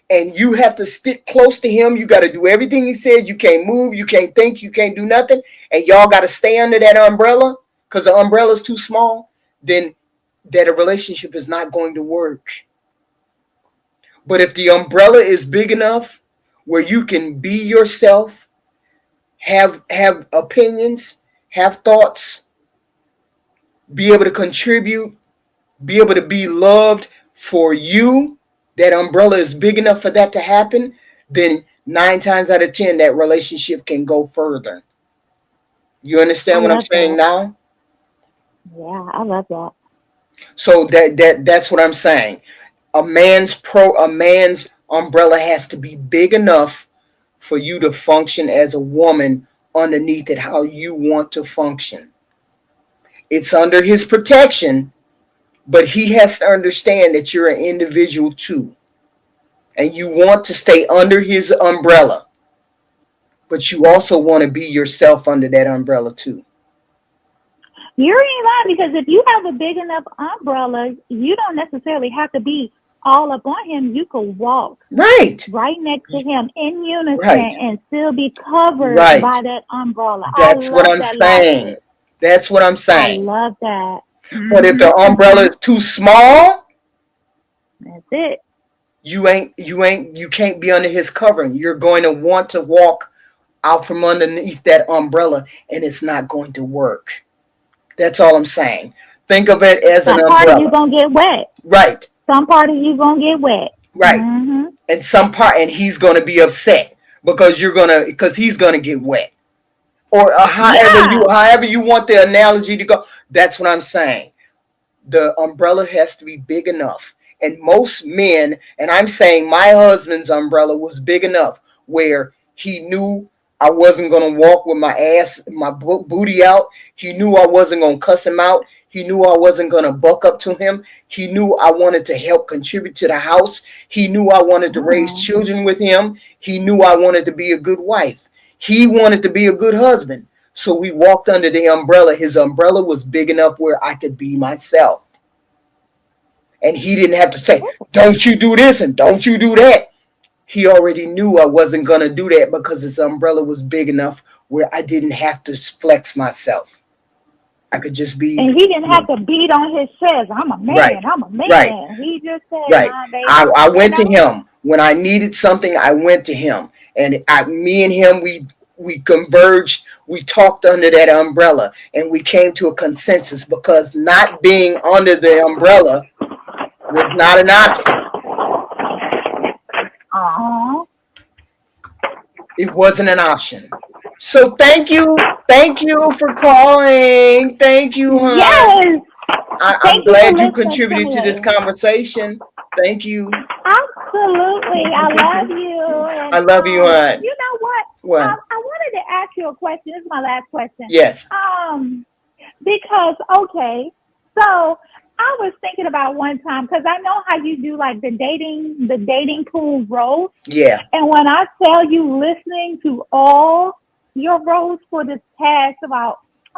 S1: and you have to stick close to him, you got to do everything he says. You can't move, you can't think, you can't do nothing, and y'all got to stay under that umbrella because the umbrella is too small, then that a relationship is not going to work. But if the umbrella is big enough where you can be yourself, have opinions, have thoughts, be able to contribute, be able to be loved for you, that umbrella is big enough for that to happen, then 9 times out of 10, that relationship can go further. You understand what I'm saying now?
S5: Yeah, I love that.
S1: So that's what I'm saying. A man's umbrella has to be big enough for you to function as a woman underneath it, how you want to function. It's under his protection, but he has to understand that you're an individual too. And you want to stay under his umbrella, but you also want to be yourself under that umbrella too.
S5: You ain't lying, because if you have a big enough umbrella, you don't necessarily have to be all up on him. You could walk right next to him in unison and still be covered by that umbrella.
S1: That's what I'm saying. That's what I'm saying.
S5: I love that.
S1: But if the umbrella is too small,
S5: that's it.
S1: You can't be under his covering. You're going to want to walk out from underneath that umbrella, and it's not going to work. That's all I'm saying. Think of it as an umbrella.
S5: Some part of you gonna get wet.
S1: Right.
S5: Some part of you gonna get wet.
S1: Right. And he's gonna be upset because he's gonna get wet. Or however you want the analogy to go. That's what I'm saying. The umbrella has to be big enough. And most men, and I'm saying my husband's umbrella was big enough where he knew I wasn't going to walk with my booty out. He knew I wasn't going to cuss him out. He knew I wasn't going to buck up to him. He knew I wanted to help contribute to the house. He knew I wanted to raise children with him. He knew I wanted to be a good wife. He wanted to be a good husband. So we walked under the umbrella. His umbrella was big enough where I could be myself. And he didn't have to say, don't you do this and don't you do that. He already knew I wasn't going to do that because his umbrella was big enough where I didn't have to flex myself. I could just be.
S5: And he didn't have to beat on his chest. I'm a man.
S1: Right.
S5: I'm a man.
S1: Right.
S5: He just said,
S1: right.
S5: Nah, baby,
S1: I went to him. When I needed something, I went to him. And me and him, we converged. We talked under that umbrella. And we came to a consensus because not being under the umbrella Was not an option.
S5: Aw.
S1: It wasn't an option. So thank you for calling. Thank you, hon.
S3: Yes,
S1: I'm
S3: Thank you
S1: glad
S3: for
S1: you
S3: listening
S1: contributed to this
S3: me.
S1: conversation. Thank you.
S5: Absolutely. I love you. And,
S1: I love you, hon.
S5: You know what?
S1: What?
S5: I wanted to ask you a question. This is my last question.
S1: Yes.
S5: Because, okay, so I was thinking about one time, because I know how you do like the dating pool roast.
S1: Yeah.
S5: And when I tell you, listening to all your roasts for this past I'm going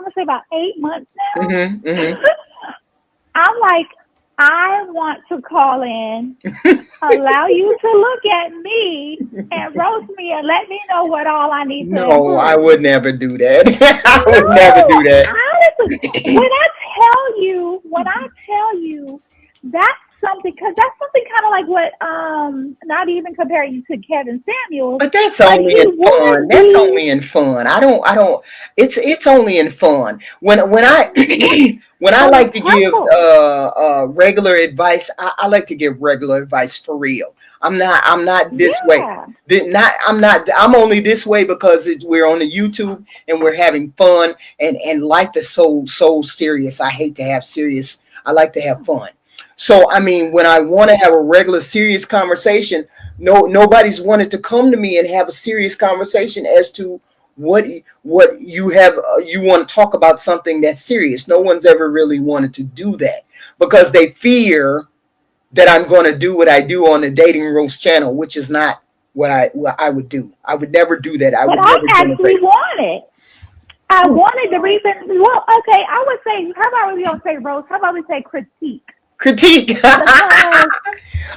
S5: to say about 8 months now,
S1: Mm-hmm, mm-hmm.
S5: I'm like, I want to call in, allow you to look at me and roast me and let me know what all I need to
S1: No,
S5: improve.
S1: I would never do that. I would never do that.
S5: Honestly, when I tell you that's something, because that's something kind of like what, not even comparing you to Kevin Samuels.
S1: But that's
S5: Like,
S1: only
S5: he
S1: in
S5: would
S1: fun. That's
S5: be-
S1: only in fun. I don't. It's only in fun. When I when I
S5: But
S1: like
S5: it's
S1: to give
S5: helpful.
S1: regular advice, I like to give regular advice for real. I'm not this way.
S5: Yeah.
S1: I'm only this way because we're on the YouTube and we're having fun, and life is so serious. I hate to have serious. I like to have fun. So I mean, when I want to have a regular serious conversation, nobody's wanted to come to me and have a serious conversation as to what you have. You want to talk about something that's serious. No one's ever really wanted to do that because they fear that I'm going to do what I do on the Dating Roast channel, which is not what I would do. I would never do that.
S5: But I actually wanted. I wanted the reason. Well, okay, I would say, how about we don't say roast? How about we say critique?
S1: Critique.
S5: Because,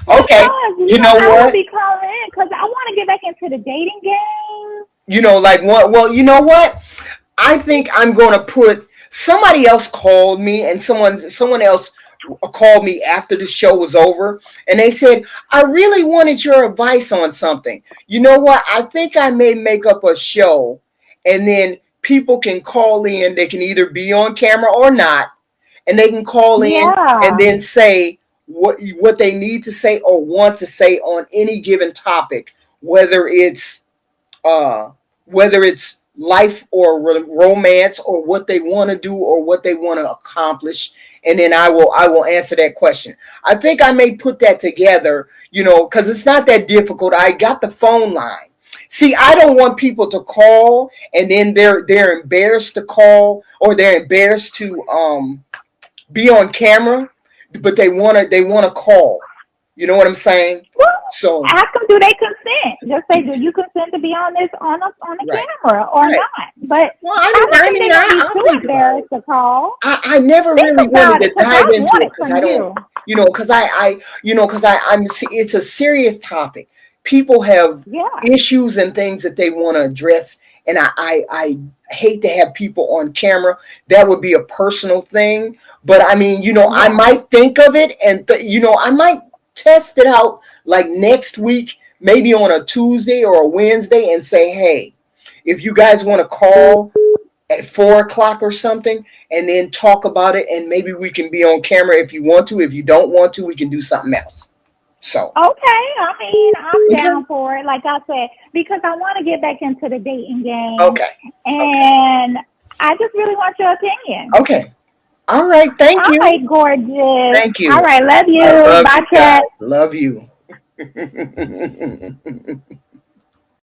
S1: Okay. You know
S5: I
S1: what?
S5: would be calling in because I want to get back into the dating game.
S1: You know, like what? Well, you know what? I think I'm going to put somebody else called me, and someone else called me after the show was over, and they said, I really wanted your advice on something. You know what? I think I may make up a show, and then people can call in. They can either be on camera or not, and they can call in and then say what they need to say or want to say on any given topic, whether it's life or romance or what they want to do or what they want to accomplish, and then I will answer that question. I think I may put that together, because it's not that difficult. I got the phone line. See, I don't want people to call and then they're embarrassed to call, or they're embarrassed to be on camera, but they want to call. You know what I'm saying? So
S5: ask them, do they consent? Just say, do you consent to be on this on the
S1: Right.
S5: camera or
S1: Right.
S5: not? But
S1: well,
S5: I don't think they're gonna be too embarrassed to call.
S1: I never
S5: Think
S1: really
S5: about
S1: wanted
S5: it,
S1: to
S5: 'cause
S1: dive
S5: I
S1: into
S5: want
S1: it
S5: it
S1: because
S5: from
S1: I don't, because I'm. It's a serious topic. People have
S5: Yeah.
S1: issues and things that they want to address, and I hate to have people on camera. That would be a personal thing, but I mean, I might think of it, and I might test it out like next week, maybe on a Tuesday or a Wednesday, and say, hey, if you guys want to call at 4:00 or something, and then talk about it, and maybe we can be on camera if you want to. If you don't want to, we can do something else. So
S5: Okay, I mean, I'm down for it. Like I said, because I want to get back into the dating game.
S1: Okay.
S5: And I just really want your opinion.
S1: Okay. All right. Thank you.
S5: All right, gorgeous.
S1: Thank you.
S5: All right, love you.
S1: I love
S5: Bye,
S1: you guys.
S5: Kat.
S1: Love you.